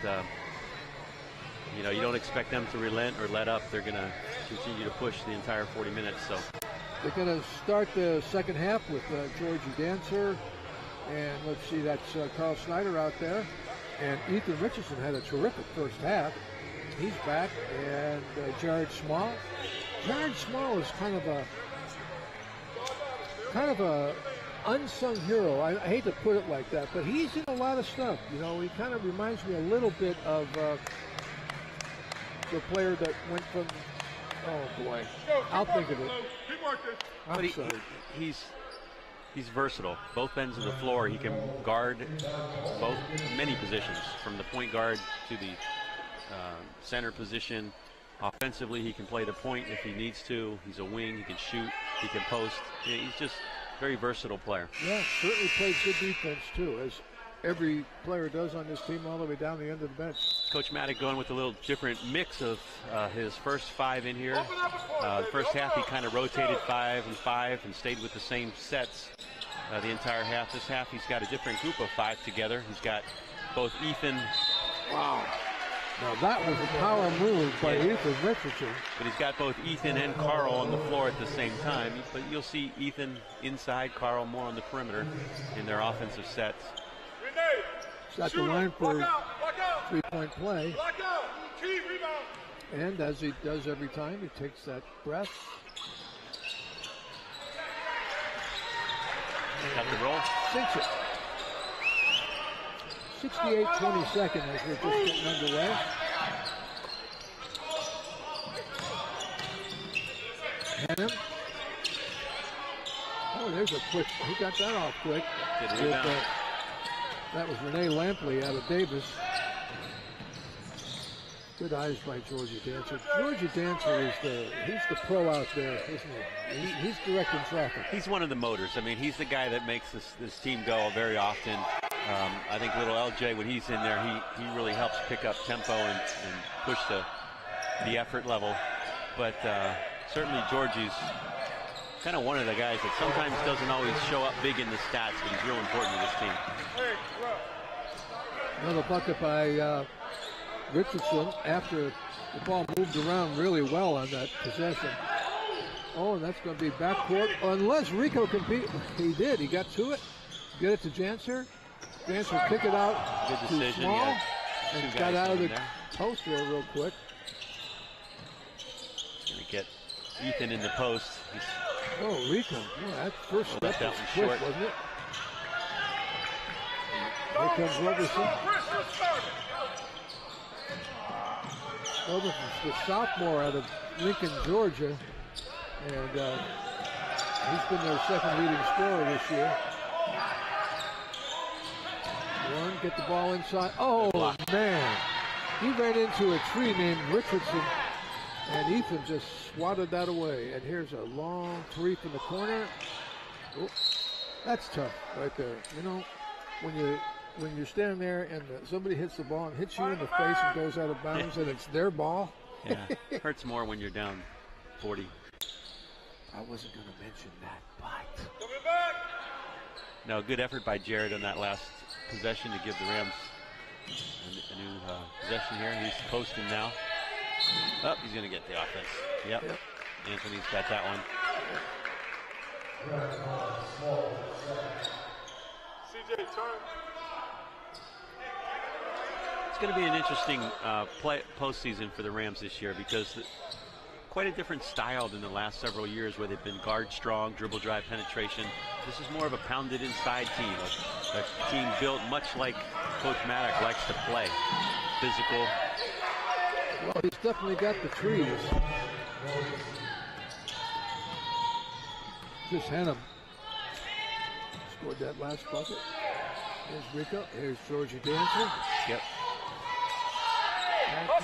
you know, you don't expect them to relent or let up. They're going to continue to push the entire 40 minutes. So they're going to start the second half with Georgie Dancer, and let's see, that's Carl Snyder out there, and Ethan Richardson had a terrific first half. He's back, and Jared Small. Jared Small is kind of a unsung hero. I hate to put it like that, but he's in a lot of stuff. You know, he kind of reminds me a little bit of the player that went from, oh boy, I'll think of it. I'm sorry. He's versatile. Both ends of the floor, he can guard many positions, from the point guard to the center position. Offensively, he can play the point if he needs to. He's a wing. He can shoot. He can post. He's just a very versatile player. Yeah, certainly plays good defense too, as every player does on this team, all the way down the end of the bench. Coach Maddock going with a little different mix of his first 5 in here. The first half, he kind of rotated 5 and 5 and stayed with the same sets the entire half. This half, he's got a different group of 5 together. He's got both Ethan. Wow. Now that was a power move by Ethan Richardson. But he's got both Ethan and Carl on the floor at the same time. But you'll see Ethan inside, Carl more on the perimeter in their offensive sets. Set the line for three-point play. And as he does every time, he takes that breath. Got the roll. Sinks it. 68-22 as we're just getting underway. Hannum. Oh, there's a quick, he got that off quick. That was Renee Lampley out of Davis. Good eyes by Georgie Dancer. Georgie Dancer he's the pro out there, isn't he? He's directing traffic. He's one of the motors. I mean, he's the guy that makes this team go very often. I think little LJ, when he's in there, he really helps pick up tempo and push the effort level. But certainly Georgie's kind of one of the guys that sometimes doesn't always show up big in the stats, but he's real important to this team. Another bucket by Richardson after the ball moved around really well on that possession. Oh, and that's going to be backcourt. Unless Rico can beat. He did. He got to it. Get it to Janser. Janser kick it out. Good decision. Small, and got out of the post there real quick. Going to get Ethan in the post. Oh, Rico. Yeah, that first step was quick, wasn't it? Here comes Robertson. Roberson's the sophomore out of Lincoln, Georgia. And he's been their second leading scorer this year. Warren, get the ball inside. Oh, man. He ran into a tree named Richardson, and Ethan just swatted that away. And here's a long three from the corner. Oh, that's tough right there. You know, when you're standing there and somebody hits the ball and hits you in the face and goes out of bounds and it's their ball. Yeah, it hurts more when you're down 40. I wasn't going to mention that, but. No, good effort by Jared on that last possession to give the Rams a new possession here. He's posting now. Oh, he's going to get the offense. Yep. Anthony's got that one. CJ, turn. It's going to be an interesting postseason for the Rams this year because quite a different style than the last several years where they've been guard strong, dribble drive penetration. This is more of a pounded inside team, a team built much like Coach Maddock likes to play. Physical. Well, he's definitely got the trees. Just had him. Scored that last bucket. Here's Rico. Here's Georgie Dancer. Yep.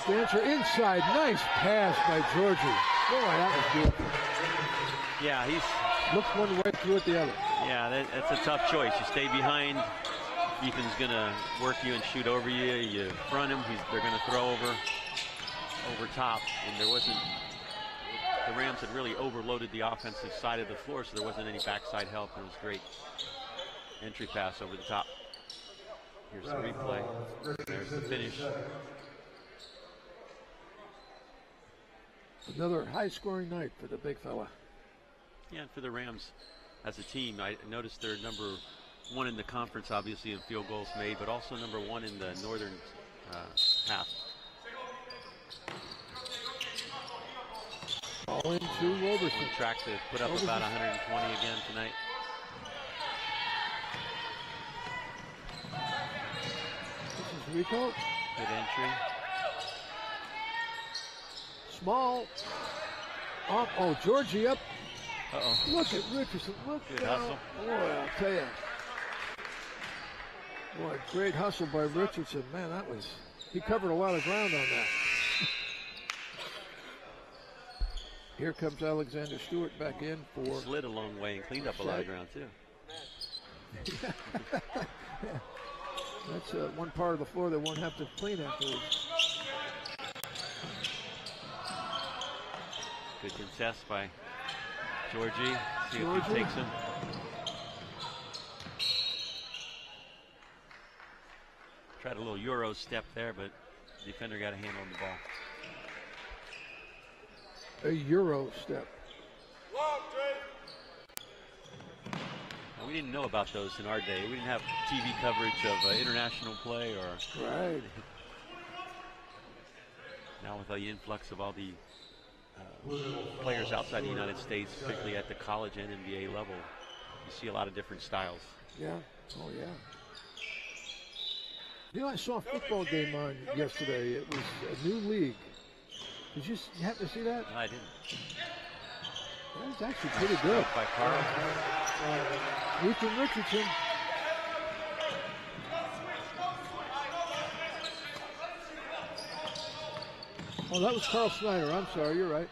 Dancer inside. Nice pass by Georgie. Boy, that was beautiful. Yeah, he's looked one way through it the other. Yeah, that's a tough choice. You stay behind. Ethan's going to work you and shoot over you. You front him. They're going to throw over top. And there wasn't. The Rams had really overloaded the offensive side of the floor, so there wasn't any backside help. It was great entry pass over the top. Here's the replay. There's the finish. Another high-scoring night for the big fella. Yeah, and for the Rams as a team, I noticed they're number one in the conference, obviously, in field goals made, but also number one in the northern half. All into Roberson. On track to put up about 120 again tonight. This is Rico. Good entry. Small. Oh, Georgie up. Uh-oh. Look at Richardson. Look Good hustle. Boy, I'll tell you. Boy, great hustle by Richardson. Man, he covered a lot of ground on that. Here comes Alexander Stewart back in for. He slid a long way and cleaned up a lot of ground, too. That's one part of the floor they won't have to clean afterwards. Good contest by Georgie. See if he takes him. Tried a little Euro step there, but the defender got a hand on the ball. A Euro step. Now, we didn't know about those in our day. We didn't have TV coverage of international play or. Right. Now with the influx of all the players outside the United States, particularly at the college and NBA level, you see a lot of different styles. Yeah. Oh, yeah. You know, I saw a football game on yesterday. It was a new league. Did you happen to see that? No, I didn't. That was actually pretty good. By Carl. Ethan Richardson. Oh, that was Carl Snyder. I'm sorry, you're right.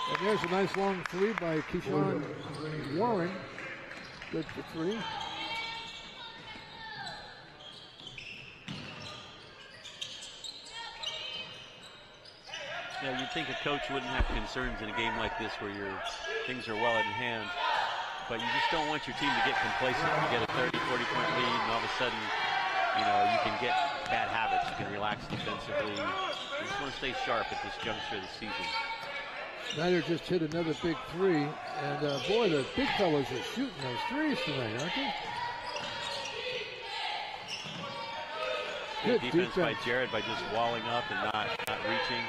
And there's a nice long three by Keyshawn Warren. Good for three. Yeah, you'd think a coach wouldn't have concerns in a game like this where things are well in hand, but you just don't want your team to get complacent. You get a 30, 40-point lead, and all of a sudden, you can get bad habits. You can relax defensively. You just want to stay sharp at this juncture of the season. Snyder just hit another big three, and boy, the big fellas are shooting those threes tonight, aren't they? Good defense by Jared by just walling up and not reaching.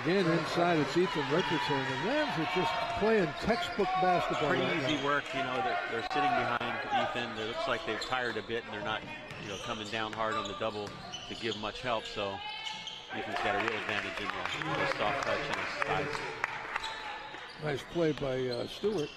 Again, inside it's Ethan Richardson. The Rams are just playing textbook basketball. Pretty right easy now. work. They're sitting behind Ethan. It looks like they've tired a bit, and they're not, coming down hard on the double to give much help. So Ethan's got a real advantage in the soft touch and his size. Nice play by Stewart.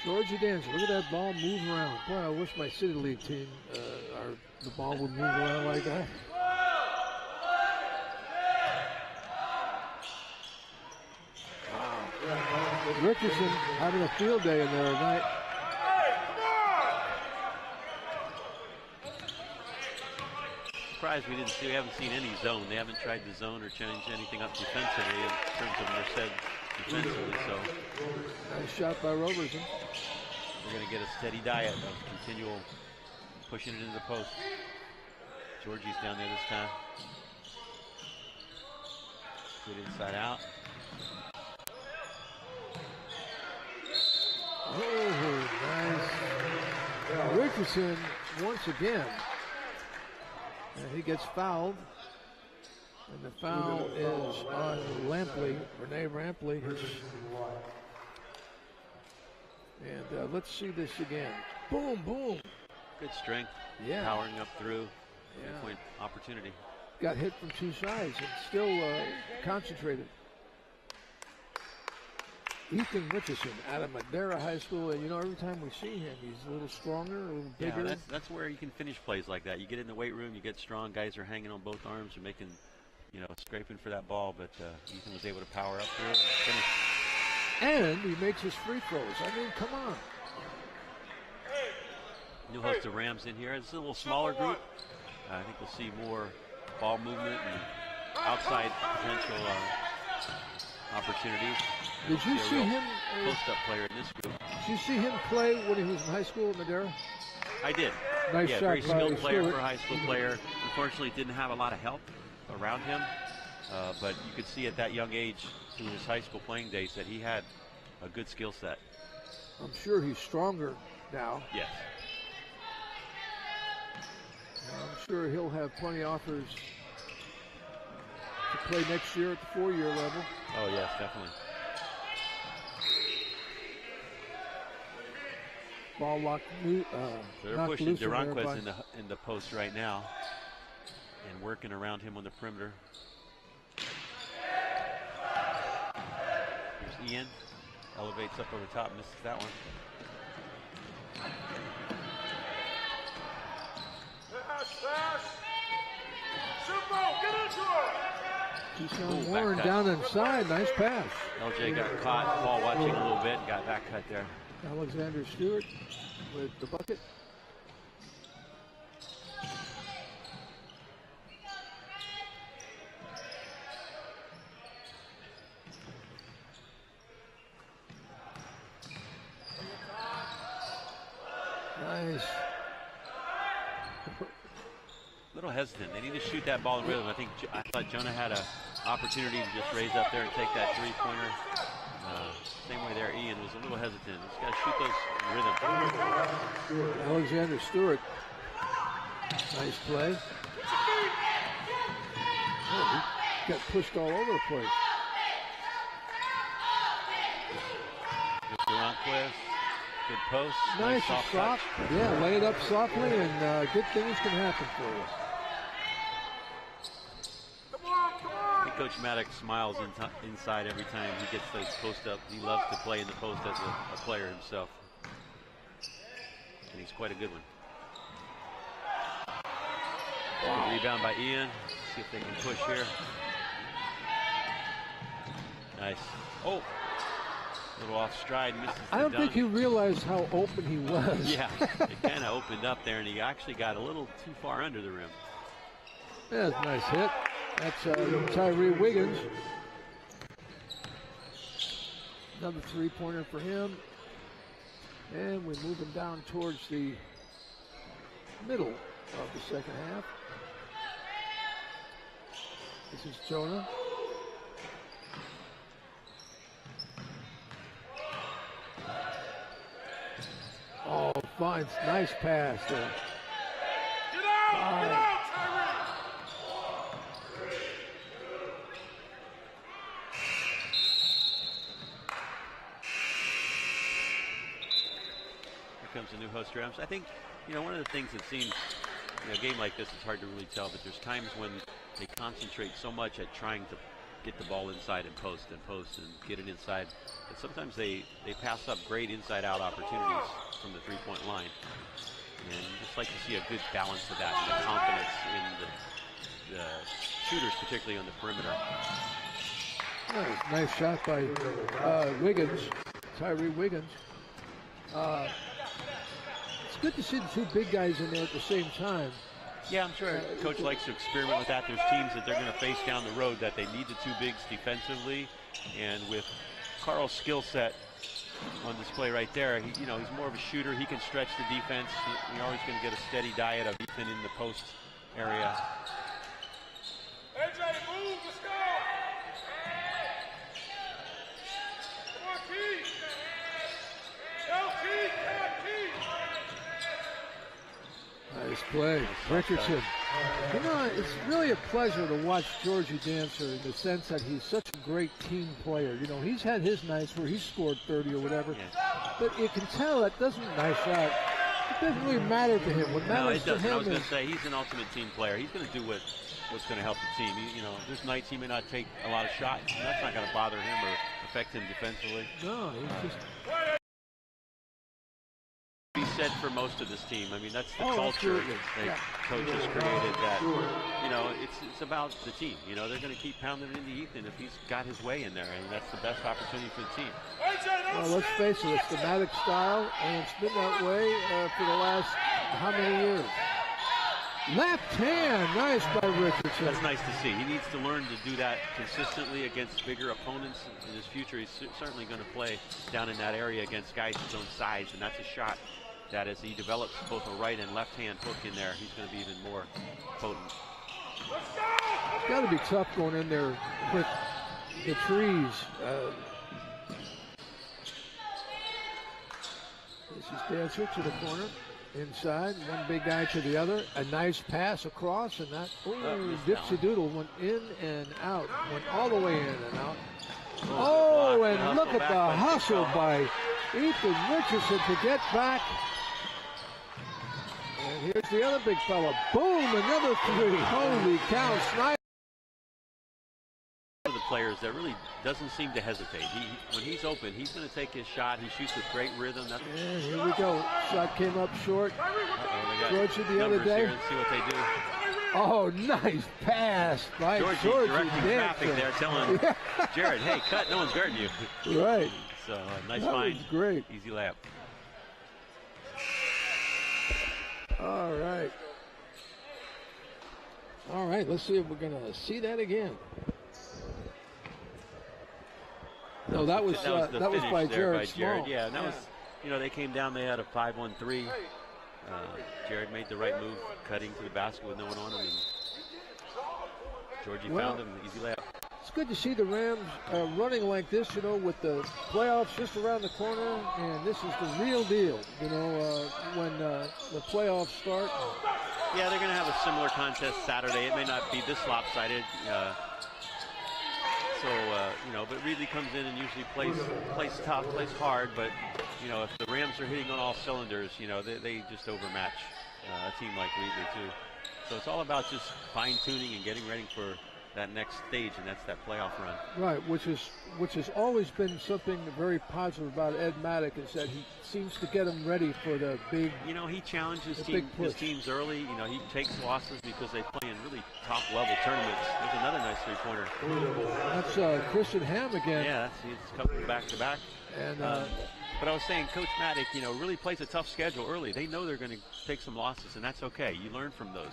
Georgie Dancer, look at that ball move around. Boy, I wish my City League team, the ball would move around like that. Wow. Richardson having a field day in there tonight. surprised we haven't seen any zone. They haven't tried the zone or change anything up defensively in terms of Merced defensively. So nice shot by Roberson. We're going to get a steady diet of continual pushing it into the post. Georgie's down there this time. Good inside out. Oh, nice. Richardson once again. And he gets fouled. And the foul is on Lampley, Renee Rampley. And let's see this again. Boom, boom. Good strength. Yeah. Powering up through. Yeah. Point opportunity. Got hit from two sides and still concentrated. Ethan Richardson out of Madera High School, and you know, every time we see him, he's a little stronger, a little bigger. Yeah, that's where you can finish plays like that. You get in the weight room, you get strong. Guys are hanging on both arms and making, you know, scraping for that ball. But Ethan was able to power up through it and finish. And he makes his free throws. I mean, come on. New host of Rams in here. It's a little smaller group. I think we'll see more ball movement and outside potential opportunities. Did you see him? Post-up player in this group. Did you see him play when he was in high school at Madera? I did. Nice shot. Very skilled player for a high school player. Unfortunately, didn't have a lot of help around him. But you could see at that young age, through his high school playing days, that he had a good skill set. I'm sure he's stronger now. Yes. I'm sure he'll have plenty of offers to play next year at the 4-year level. Oh, yes, definitely. Ball locked. They're pushing Duranquez in the post right now and working around him on the perimeter. Here's Ian. Elevates up over top, misses that one. Keyshawn Warren down inside. Nice pass. LJ got caught, ball watching a little bit, and got back cut there. Alexander Stewart with the bucket. Nice. A little hesitant. They need to shoot that ball in rhythm. I thought Jonah had an opportunity to just raise up there and take that three-pointer. Same way there, Ian was a little hesitant. He's got to shoot those in rhythm. Alexander Stewart. Nice play. Oh, he got pushed all over the place. Duranquez. Good post. Nice soft touch. Yeah, lay it up softly, and good things can happen for you. I think Coach Maddox smiles inside every time he gets those post up. He loves to play in the post as a player himself. And he's quite a good one. Wow. Good rebound by Ian. See if they can push here. Nice. Oh. A little off stride, misses the I don't dunk. think he realized how open he was. Yeah, it kind of opened up there, and he actually got a little too far under the rim. Yeah, that's a nice hit. That's Tyree Wiggins. Another three-pointer for him. And we're moving down towards the middle of the second half. This is Jonah. Oh, fine. Nice pass there. Get out, Tyree! Here comes the new host Rams. I think, one of the things that seems, a game like this is hard to really tell, but there's times when they concentrate so much at trying to get the ball inside and post and get it inside. But sometimes they pass up great inside-out opportunities from the three-point line. And just like to see a good balance of that and the confidence in the shooters, particularly on the perimeter. Nice shot by Wiggins, Tyree Wiggins. It's good to see the two big guys in there at the same time. Yeah, I'm sure Coach likes to experiment with that. There's teams that they're going to face down the road that they need the two bigs defensively, and with Carl's skill set on display right there, he's more of a shooter. He can stretch the defense. You're always going to get a steady diet of Ethan in the post area. AJ, move, let's go! Come on, Keith! Go, Keith! Nice play. Richardson. It's really a pleasure to watch Georgie Dancer in the sense that he's such a great team player. He's had his nights where he's scored 30 or whatever, but you can tell that doesn't nice shot. It doesn't really matter to him. What matters to him I was going to say, he's an ultimate team player. He's going to do what's going to help the team. There's nights he may not take a lot of shots, and that's not going to bother him or affect him defensively. No, he's just... Be said for most of this team. I mean, that's the culture absolutely. that coach has created. That it's about the team. They're going to keep pounding it into Ethan if he's got his way in there, and that's the best opportunity for the team. Well, let's face it, it's the Maddox style, and it's been that way for the last how many years? Left hand, nice by Richardson. That's nice to see. He needs to learn to do that consistently against bigger opponents in his future. He's certainly going to play down in that area against guys his own size, and that's a shot that as he develops both a right and left hand hook in there, he's going to be even more potent. It's got to be tough going in there with the trees. This is Dancer to the corner. Inside, one big guy to the other. A nice pass across, and that Dipsy Doodle went in and out. Went all the way in and out. Oh, and look at the hustle by Ethan Richardson to get back. And here's the other big fella. Boom, another three. Holy cow, Snyder. One of the players that really doesn't seem to hesitate. When he's open, he's going to take his shot. He shoots with great rhythm. And here we go. Shot came up short. Georgie the other day. Let's see what they do. Oh, nice pass by Georgie directing traffic there, telling Jared, hey, cut, no one's guarding you. Right. So, nice that find. Was great. Easy layup. All right. All right, let's see if we're going to see that again. No, that was by Jared Small. Yeah, and that was, they came down, they had a 5-1-3. Jared made the right move, cutting to the basket with no one on him, and Georgie found him, easy layup. It's good to see the Rams running like this, with the playoffs just around the corner, and this is the real deal, when the playoffs start. Yeah, they're going to have a similar contest Saturday. It may not be this lopsided. But Reedley comes in and usually plays tough, plays hard. But if the Rams are hitting on all cylinders, they just overmatch a team like Reedley too. So it's all about just fine tuning and getting ready for that next stage, and that's that playoff run. Right, which has always been something very positive about Ed Maddox, is that he seems to get them ready for the big. He challenges his teams early. He takes losses because they play in really top-level tournaments. There's another nice three-pointer. That's Christian Ham again. Yeah, it's coming back-to-back. And but I was saying, Coach Maddox, really plays a tough schedule early. They know they're going to take some losses, and that's okay. You learn from those.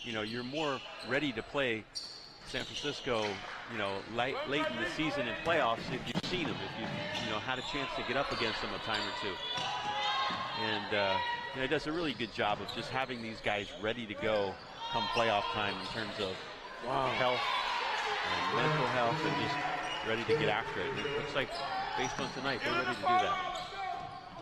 You're more ready to play San Francisco, late in the season in playoffs if you've seen them, if you've had a chance to get up against them a time or two. And he does a really good job of just having these guys ready to go come playoff time in terms of health and mental health, and just ready to get after it. And it looks like, based on tonight, they're ready to do that.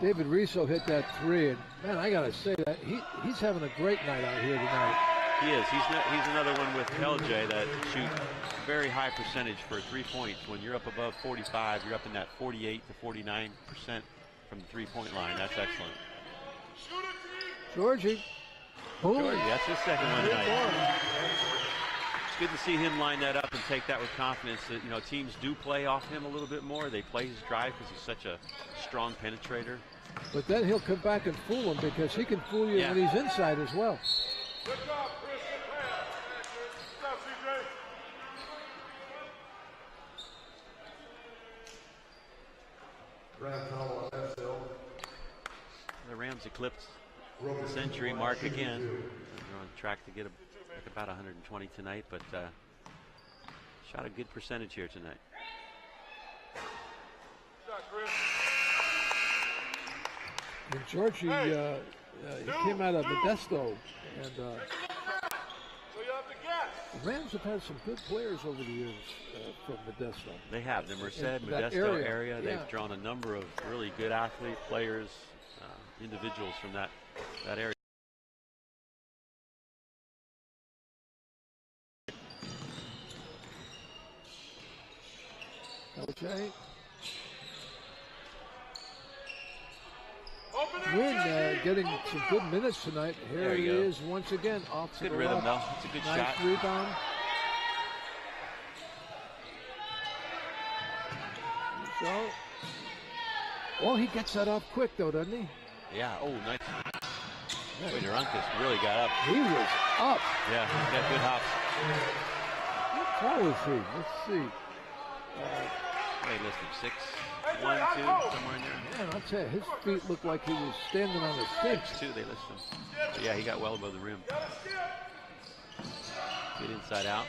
David Riso hit that three, and man, I gotta say that he's having a great night out here tonight. He is. He's another one with LJ that shoots very high percentage for 3 points. When you're up above 45, you're up in that 48 to 49% from the three-point line. That's excellent. Georgie. Boom. Georgie, that's his second one tonight. It's good to see him line that up and take that with confidence. That, teams do play off him a little bit more. They play his drive because he's such a strong penetrator. But then he'll come back and fool him, because he can fool you when he's inside as well. Good job, Chris. Good pass. Good job, CJ. The Rams eclipsed the century mark again. They're on track to get about 120 tonight, but shot a good percentage here tonight. And Georgie, he came out of Modesto, and the Rams have had some good players over the years from Modesto. They have. The Merced, Modesto area. They've drawn a number of really good athlete players, individuals from that area. Okay. Wynn getting some good minutes tonight. Here he is once again off to the rhythm, left. though. It's a good nice shot. Rebound. So, oh, he gets that off quick though, doesn't he? Yeah. Oh, nice. Wait, Durankus really got up. He was up. Yeah, he's got good hops. What tall is he? Let's see. They listed 6'1", 2", somewhere in there. Man, I'll tell you, his feet look like he was standing on his feet. 6'2", they list him. But yeah, he got well above the rim. Good inside out.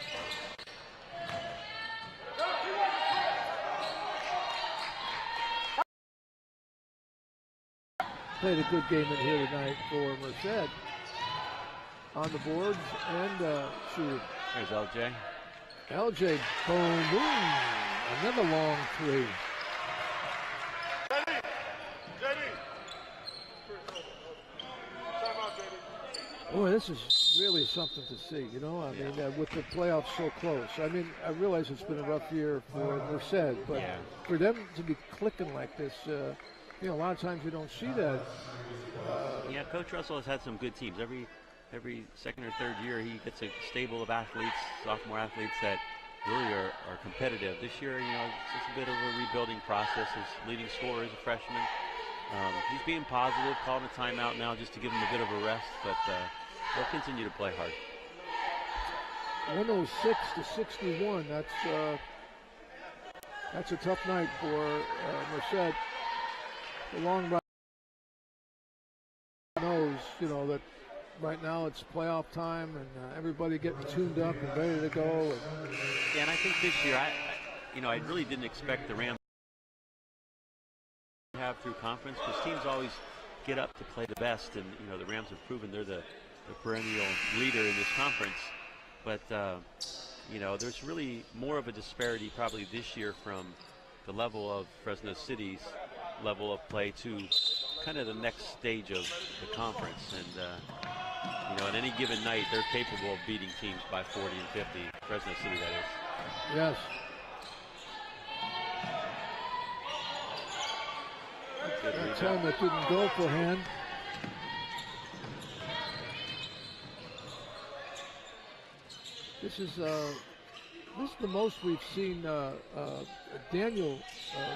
Played a good game in here tonight for Merced. On the boards and shooting. There's LJ. LJ, boom, boom. Another long three. Boy, this is really something to see, you know. I mean, with the playoffs so close. I mean, I realize it's been a rough year for Merced, but for them to be clicking like this, you know, a lot of times you don't see that. Yeah, Coach Russell has had some good teams. Every second or third year, he gets a stable of athletes, sophomore athletes that really are competitive. This year, you know, it's just a bit of a rebuilding process. His leading scorer is a freshman. He's being positive, calling a timeout now just to give him a bit of a rest, but they'll continue to play hard. 106 to 61. That's a tough night for Merced. The long run knows, you know, that right now it's playoff time and everybody getting tuned up and ready to go. Yeah, and I think this year, I really didn't expect the Rams to have through conference because teams always get up to play the best, and you know the Rams have proven they're the perennial leader in this conference. But you know, there's really more of a disparity probably this year from the level of Fresno City's level of play to kind of the next stage of the conference. And you know, on any given night, they're capable of beating teams by 40 and 50. Fresno City, that is. Yes. That time it didn't go for hand. This is the most we've seen Daniel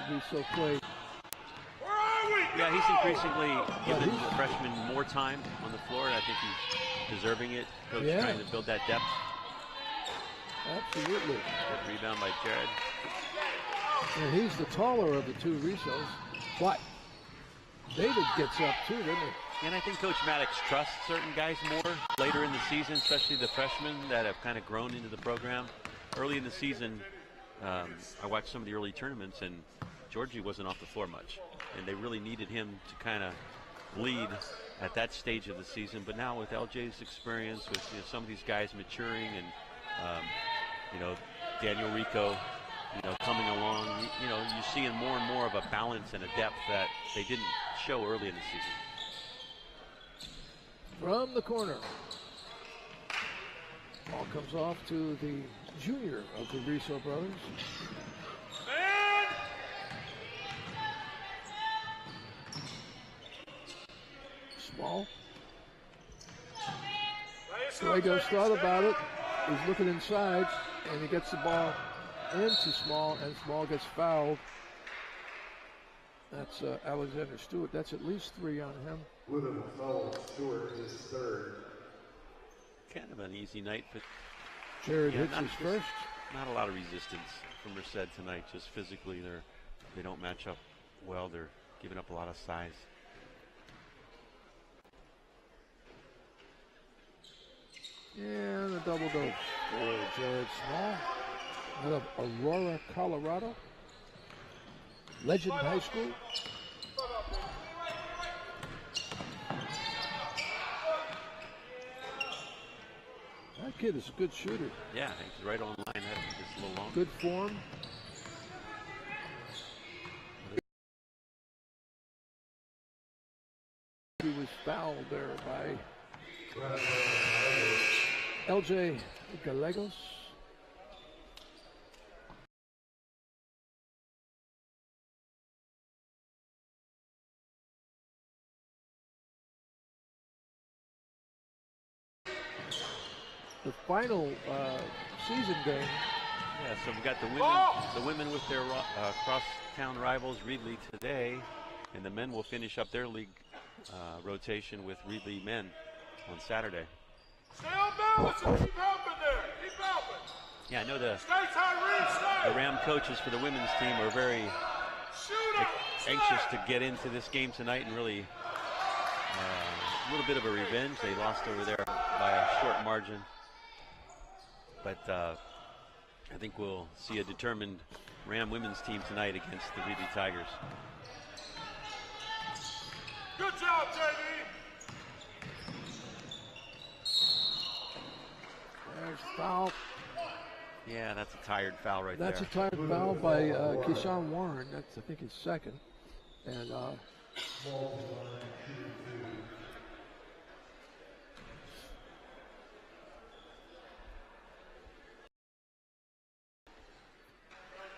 Riso play. Yeah, he's increasingly giving the freshman more time on the floor, and I think he's deserving it. Coach trying to build that depth. Absolutely. Good rebound by Jared. And he's the taller of the two Risos, but David gets up too, doesn't he? And I think Coach Maddox trusts certain guys more later in the season, especially the freshmen that have kind of grown into the program. Early in the season, I watched some of the early tournaments, and Georgie wasn't off the floor much. And they really needed him to kind of lead at that stage of the season. But now with LJ's experience, with some of these guys maturing, and Daniel Rico, coming along, you're seeing more and more of a balance and a depth that they didn't show early in the season. From the corner, ball comes off to the junior of the Riso brothers. Small. Fuego thought about it. He's looking inside, and he gets the ball into Small, and Small gets fouled. That's Alexander Stewart. That's at least 3 on him. With a foul, Stewart is third. Kind of an easy night, but Jared hits his first. Not a lot of resistance from Merced tonight. Just physically, they don't match up well. They're giving up a lot of size. And a double dose for Jared Small out of Aurora, Colorado. Legend High School. That kid is a good shooter. Yeah, he's right on line. Just a little long. Good form. He was fouled there by LJ Gallegos. The final season game. Yeah, so we've got the women with their cross-town rivals Reedley today, and the men will finish up their league rotation with Reedley men on Saturday. Stay on balance and keep helping there. Keep helping. Yeah, I know the Ram coaches for the women's team are very anxious to get into this game tonight and really a little bit of a revenge. They lost over there by a short margin. But I think we'll see a determined Ram women's team tonight against the Reedley Tigers. Good job, JD. There's foul. Yeah, that's a tired foul right That's there. That's a tired foul by Keyshawn Warren. That's, I think, his second. And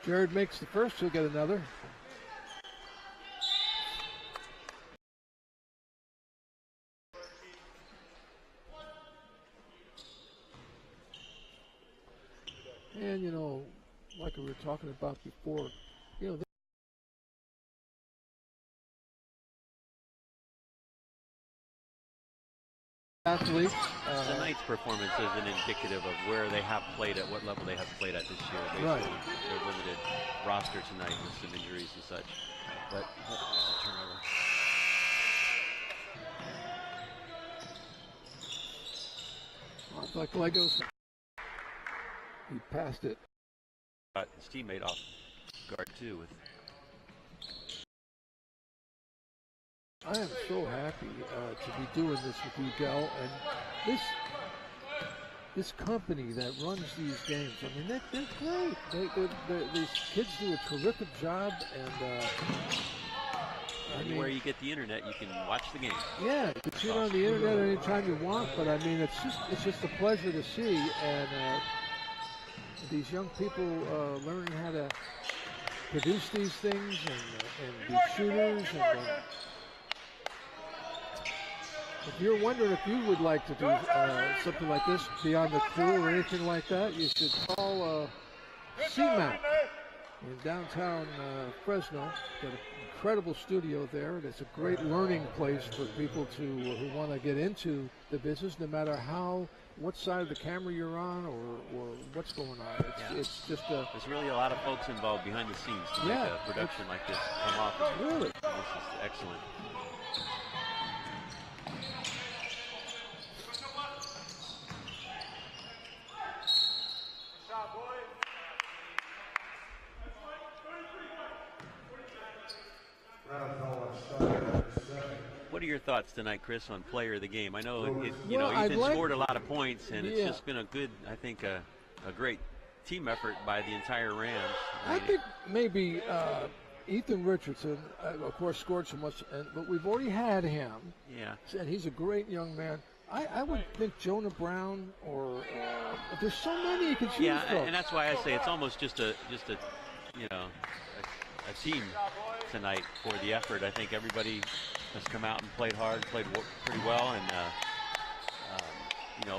Jared makes the first, he'll get another. And, you know, like we were talking about before, you know, athletes. Tonight's performance isn't indicative of where they have played at, what level they have played at this year, based on their limited roster tonight with some injuries and such. But there's a turnover. Like Legos. He passed it. Got his teammate off guard too. I am so happy to be doing this with you, Del, and this company that runs these games. I mean, they're great. These kids do a terrific job, and anywhere you get the internet, you can watch the game. Yeah, you can see it on the internet anytime you want. But I mean, it's just a pleasure to see, and these young people learning how to produce these things and be shooters. And if you're wondering if you would like to do something like this, be on the crew or anything like that, you should call CMAC in downtown Fresno. Got an incredible studio there. It's a great learning place for people who want to get into the business, no matter what side of the camera you're on or what's going on. It's just there's really a lot of folks involved behind the scenes to make a production like this come off. Really? This is excellent. What are your thoughts tonight, Chris, on player of the game? I know Ethan scored a lot of points, and it's just been a good, I think, a great team effort by the entire Rams. I think maybe Ethan Richardson, of course, scored so much, but we've already had him. Yeah. And he's a great young man. I would think Jonah Brown or there's so many you can choose from. And that's why I say it's almost just a team tonight for the effort. I think everybody has come out and played hard, played pretty well, and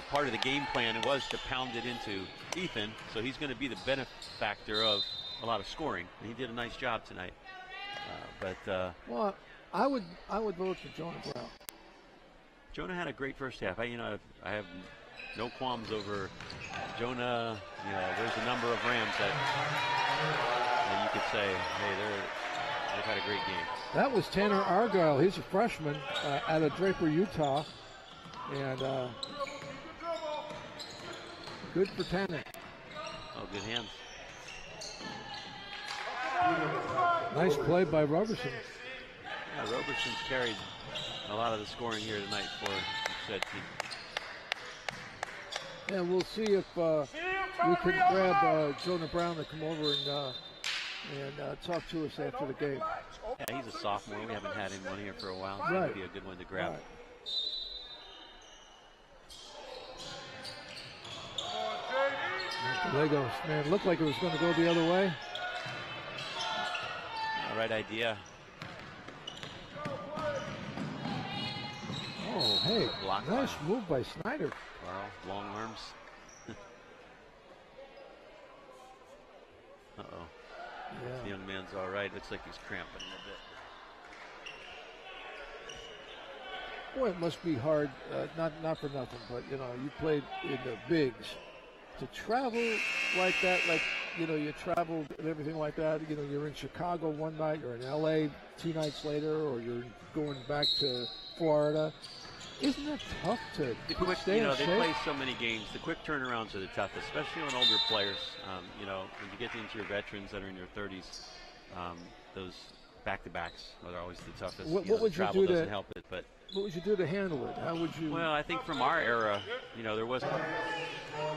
part of the game plan was to pound it into Ethan, so he's going to be the benefactor of a lot of scoring. And he did a nice job tonight. Well, I would vote for Jonah Brown. Jonah had a great first half. I have no qualms over Jonah. There's a number of Rams that you could say, hey, they've had a great game. That was Tanner Argyle. He's a freshman out of Draper, Utah. And Good for Tannen. Oh, good hands. Nice play by Roberson. Yeah, Roberson's carried a lot of the scoring here tonight for the Merced team. And we'll see if we can grab Jonah Brown to come over and talk to us after the game. Yeah, he's a sophomore. We haven't had him on here for a while. So Right. That'd be a good one to grab. Right. Legos, man, looked like it was going to go the other way. All right idea. Oh, hey, Block nice move by Snyder. Carl, long arms. Uh-oh. Yeah. The young man's all right. Looks like he's cramping a bit. Boy, it must be hard, not for nothing, but, you know, you played in the bigs. To travel like that, like, you know, you traveled and everything like that, you know, you're in Chicago one night, you're in L.A. 2 nights later, or you're going back to Florida. Isn't that tough to stay you know, in they shape? play so many games. The quick turnarounds are the toughest, especially on older players. You know, when you get into your veterans that are in their 30s, those back-to-backs are always the toughest. What You know, would you travel do doesn't to help it, but what would you do to handle it? How would you? well, I think from our era, you know, there wasn't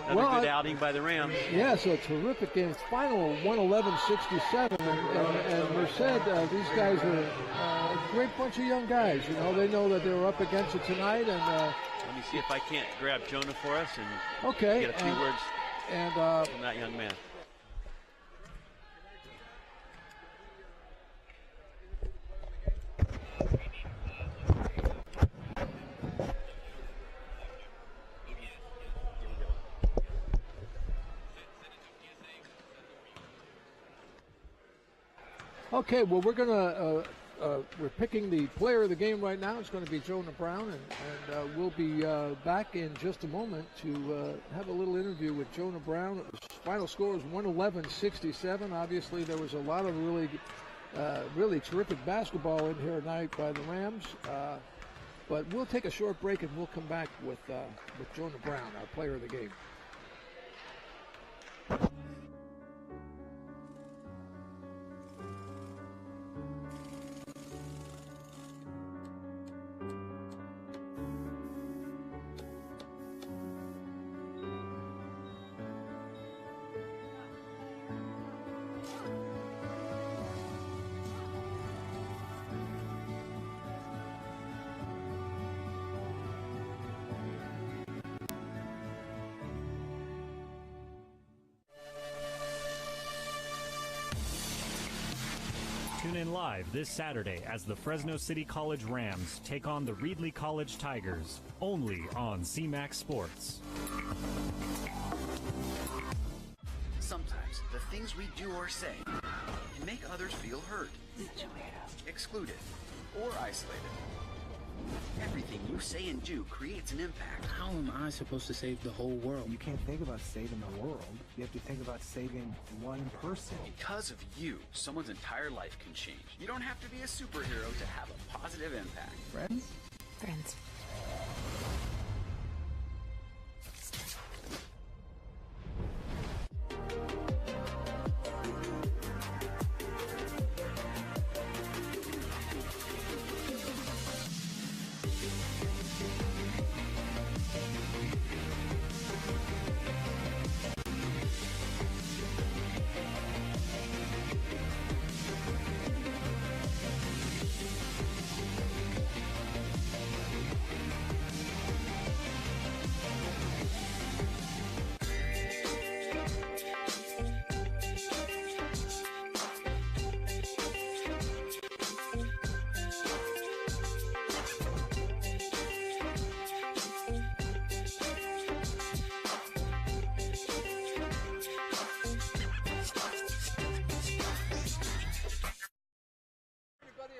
another good outing by the Rams. Yeah, so a terrific game. It's final 111-67, and Merced, these guys are a great bunch of young guys. You know, they know that they were up against it tonight, and let me see if I can't grab Jonah for us and okay, get a few words from that young man. Okay, well, we're picking the player of the game right now. It's going to be Jonah Brown, and we'll be back in just a moment to have a little interview with Jonah Brown. The final score is 111-67. Obviously, there was a lot of really terrific basketball in here tonight by the Rams. But we'll take a short break, and we'll come back with Jonah Brown, our player of the game. Tune in live this Saturday as the Fresno City College Rams take on the Reedley College Tigers, only on CMAX Sports. Sometimes the things we do or say can make others feel hurt, excluded, or isolated. Everything you say and do creates an impact. How am I supposed to save the whole world? You can't think about saving the world. You have to think about saving one person. Because of you, someone's entire life can change. You don't have to be a superhero to have a positive impact. Friends? Friends.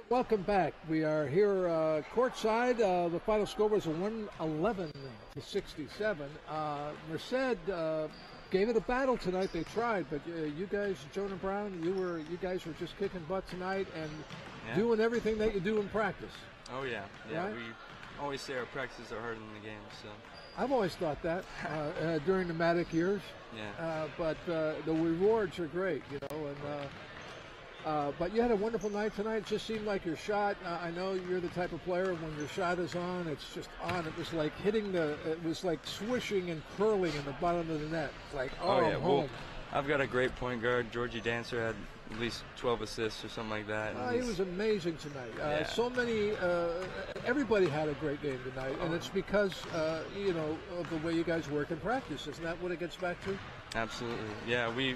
Welcome back. We are here courtside. The final score was 111-67. Merced gave it a battle tonight. They tried, but you guys, Jonah Brown, you guys were just kicking butt tonight and doing everything that you do in practice. Oh yeah, yeah. Right? We always say our practices are harder than the game. So I've always thought that during the Matic years. Yeah. But the rewards are great, you know. And but you had a wonderful night tonight. It just seemed like your shot. I know you're the type of player when your shot is on, it's just on. It was like it was like swishing and curling in the bottom of the net. It's like, yeah. I'm home. Well, I've got a great point guard. Georgie Dancer had at least 12 assists or something like that. He was amazing tonight. So many, everybody had a great game tonight, and it's because, you know, of the way you guys work and practice. Isn't that what it gets back to? Absolutely. Yeah, we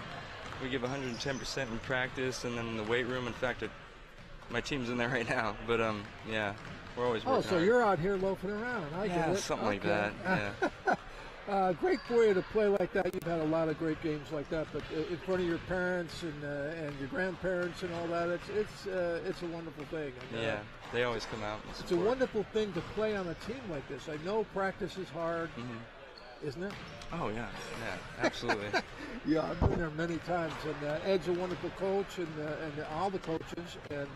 give 110% in practice, and then in the weight room. In fact, my team's in there right now. But yeah, we're always working so hard. You're out here loafing around. I get it. Something like that. Yeah. Great for you to play like that. You've had a lot of great games like that, but in front of your parents and your grandparents and all that, it's a wonderful thing. And, yeah, they always come out and it's a wonderful thing to play on a team like this. I know practice is hard, isn't it? Oh yeah, absolutely. Yeah, I've been there many times, and Ed's a wonderful coach, and all the coaches, and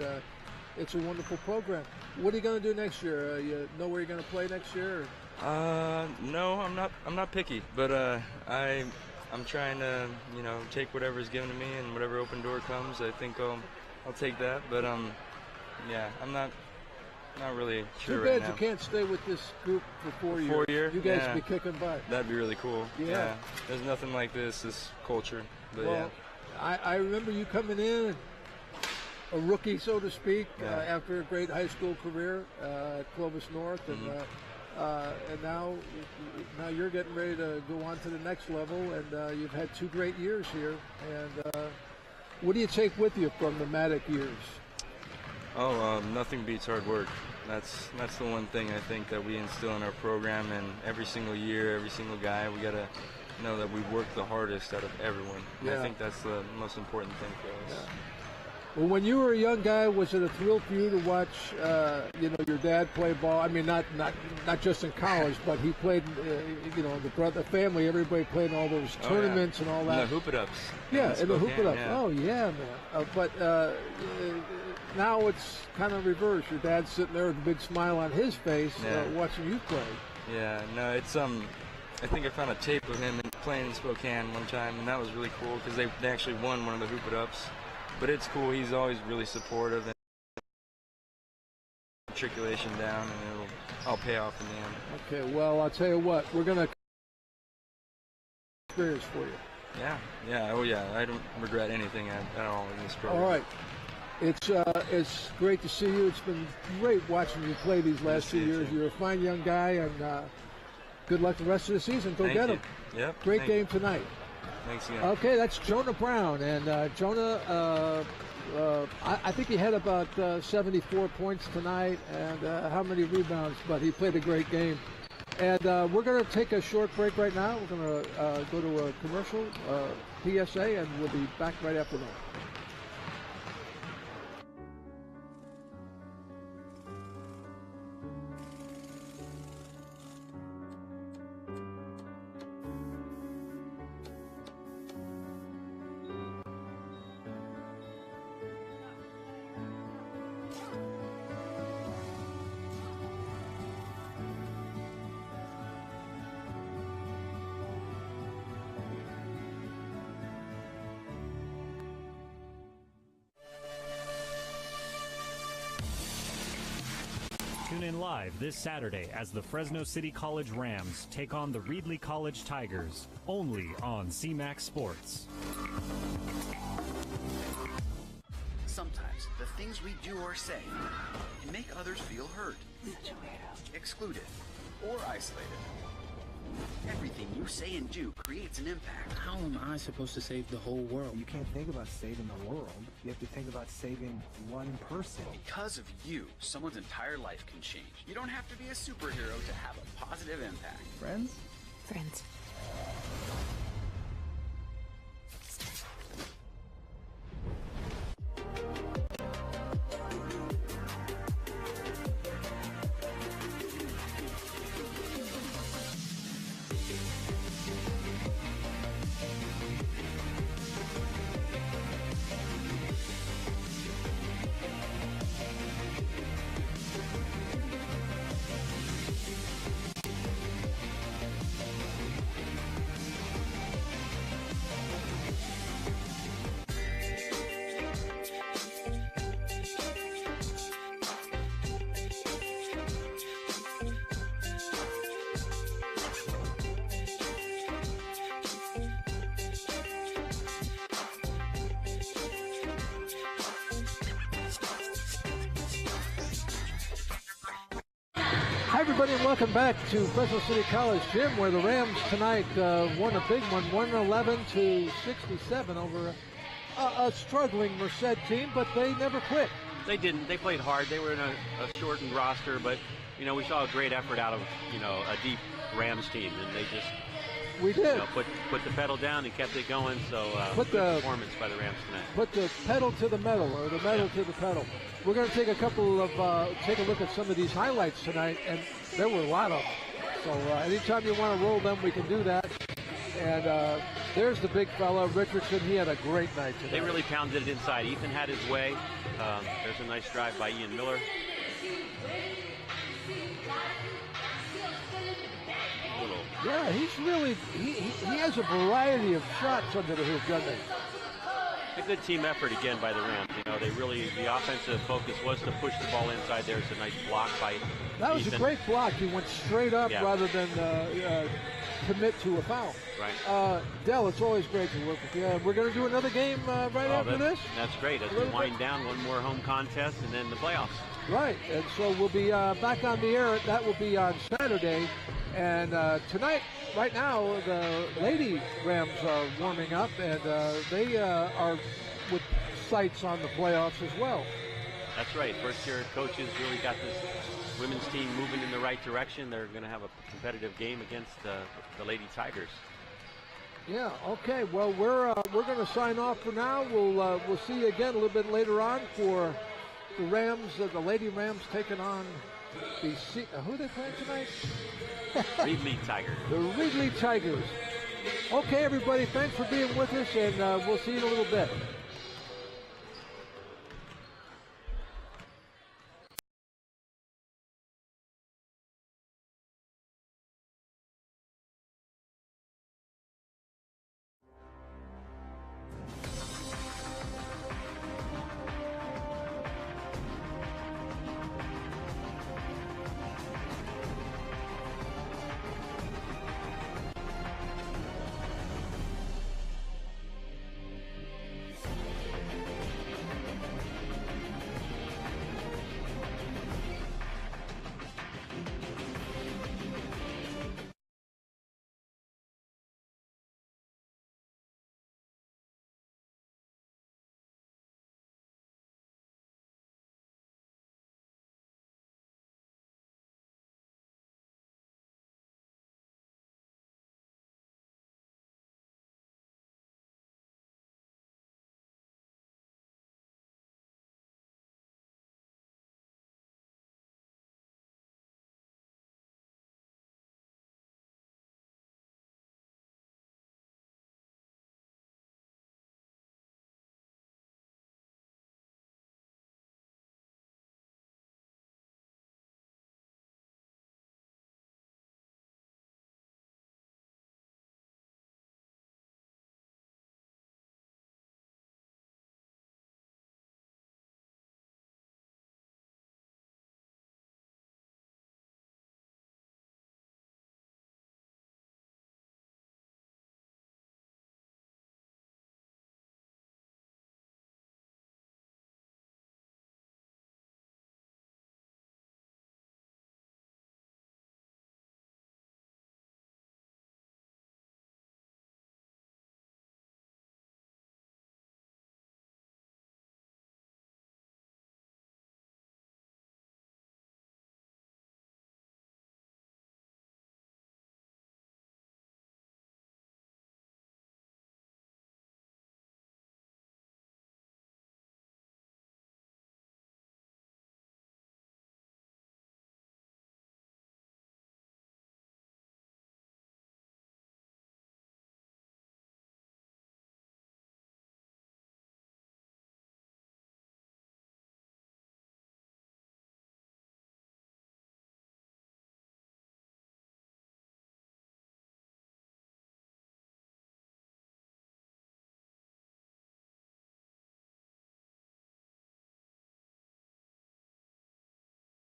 it's a wonderful program. What are you going to do next year? You know where you're going to play next year? Or? No, I'm not picky, but I'm trying to, you know, take whatever's given to me, and whatever open door comes, I think I'll take that. But yeah, I'm not really sure right now. Too bad you can't stay with this group for 4 years. 4 years? You guys be kicking butt. That'd be really cool. Yeah. There's nothing like this culture. But well, I remember you coming in, a rookie, so to speak, after a great high school career at Clovis North, and now you're getting ready to go on to the next level, and you've had 2 great years here. And what do you take with you from the Matic years? Nothing beats hard work. That's the one thing I think that we instill in our program, and every single year, every single guy, we gotta know that we work the hardest out of everyone. And I think that's the most important thing for us. Yeah. Well, when you were a young guy, was it a thrill for you to watch, you know, your dad play ball? I mean, not just in college, but he played, you know, the family, everybody played in all those tournaments and all that. And the hoop-it-ups. Yeah, and the hoop-it-ups. Yeah. Oh, yeah, man. But now it's kind of reversed. Your dad's sitting there with a big smile on his face watching you play. Yeah, no, it's I think I found a tape of him playing in Spokane one time, and that was really cool because they actually won one of the hoop-it-ups. But it's cool. He's always really supportive and matriculation down, and I'll pay off in the end. Okay, well, I'll tell you what, we're going to experience for you. Yeah. Oh, yeah. I don't regret anything at all in this program. All right. It's great to see you. It's been great watching you play these last 2 years. You're a fine young guy, and good luck the rest of the season. Go get him. Yep. Great game tonight. Thanks again. Okay, that's Jonah Brown, and Jonah, I think he had about 74 points tonight, and how many rebounds, but he played a great game. And we're going to take a short break right now. We're going to go to a commercial, PSA, and we'll be back right after that. Tune in live this Saturday as the Fresno City College Rams take on the Reedley College Tigers, only on CMAX Sports. Sometimes the things we do or say can make others feel hurt, excluded, or isolated. Everything you say and do creates an impact. How am I supposed to save the whole world? You can't think about saving the world. You have to think about saving one person. Because of you, someone's entire life can change. You don't have to be a superhero to have a positive impact. Friends? Friends. Hi, everybody, and welcome back to Fresno City College Gym, where the Rams tonight won a big one, 111-67 over a struggling Merced team, but they never quit. They didn't. They played hard. They were in a shortened roster, but, you know, we saw a great effort out of, you know, a deep Rams team, and they just put the pedal down and kept it going. So good performance by the Rams tonight. Put the pedal to the metal, or the metal to the pedal. We're going to take a look at some of these highlights tonight, and there were a lot of them. So anytime you want to roll them, we can do that. And there's the big fella, Richardson. He had a great night tonight. They really pounded it inside. Ethan had his way. There's a nice drive by Ian Miller. Yeah, he's really, he has a variety of shots under the hoop, doesn't he? A good team effort again by the Rams. You know, the offensive focus was to push the ball inside. There's a nice block by That was Ethan. A great block. He went straight up rather than commit to a foul. Right. Dell, it's always great to work with you. We're going to do another game after this. That's great. As we wind down, one more home contest and then the playoffs. Right, and so we'll be back on the air. That will be on Saturday. And tonight, right now, the Lady Rams are warming up, and they are with sights on the playoffs as well. That's right. First-year coaches really got this women's team moving in the right direction. They're going to have a competitive game against the Lady Tigers. Yeah. Okay. Well, we're going to sign off for now. We'll see you again a little bit later on for the Rams, the Lady Rams taking on the who are they playing tonight? Reedley Tigers. The Reedley Tigers. Okay, everybody. Thanks for being with us, and we'll see you in a little bit.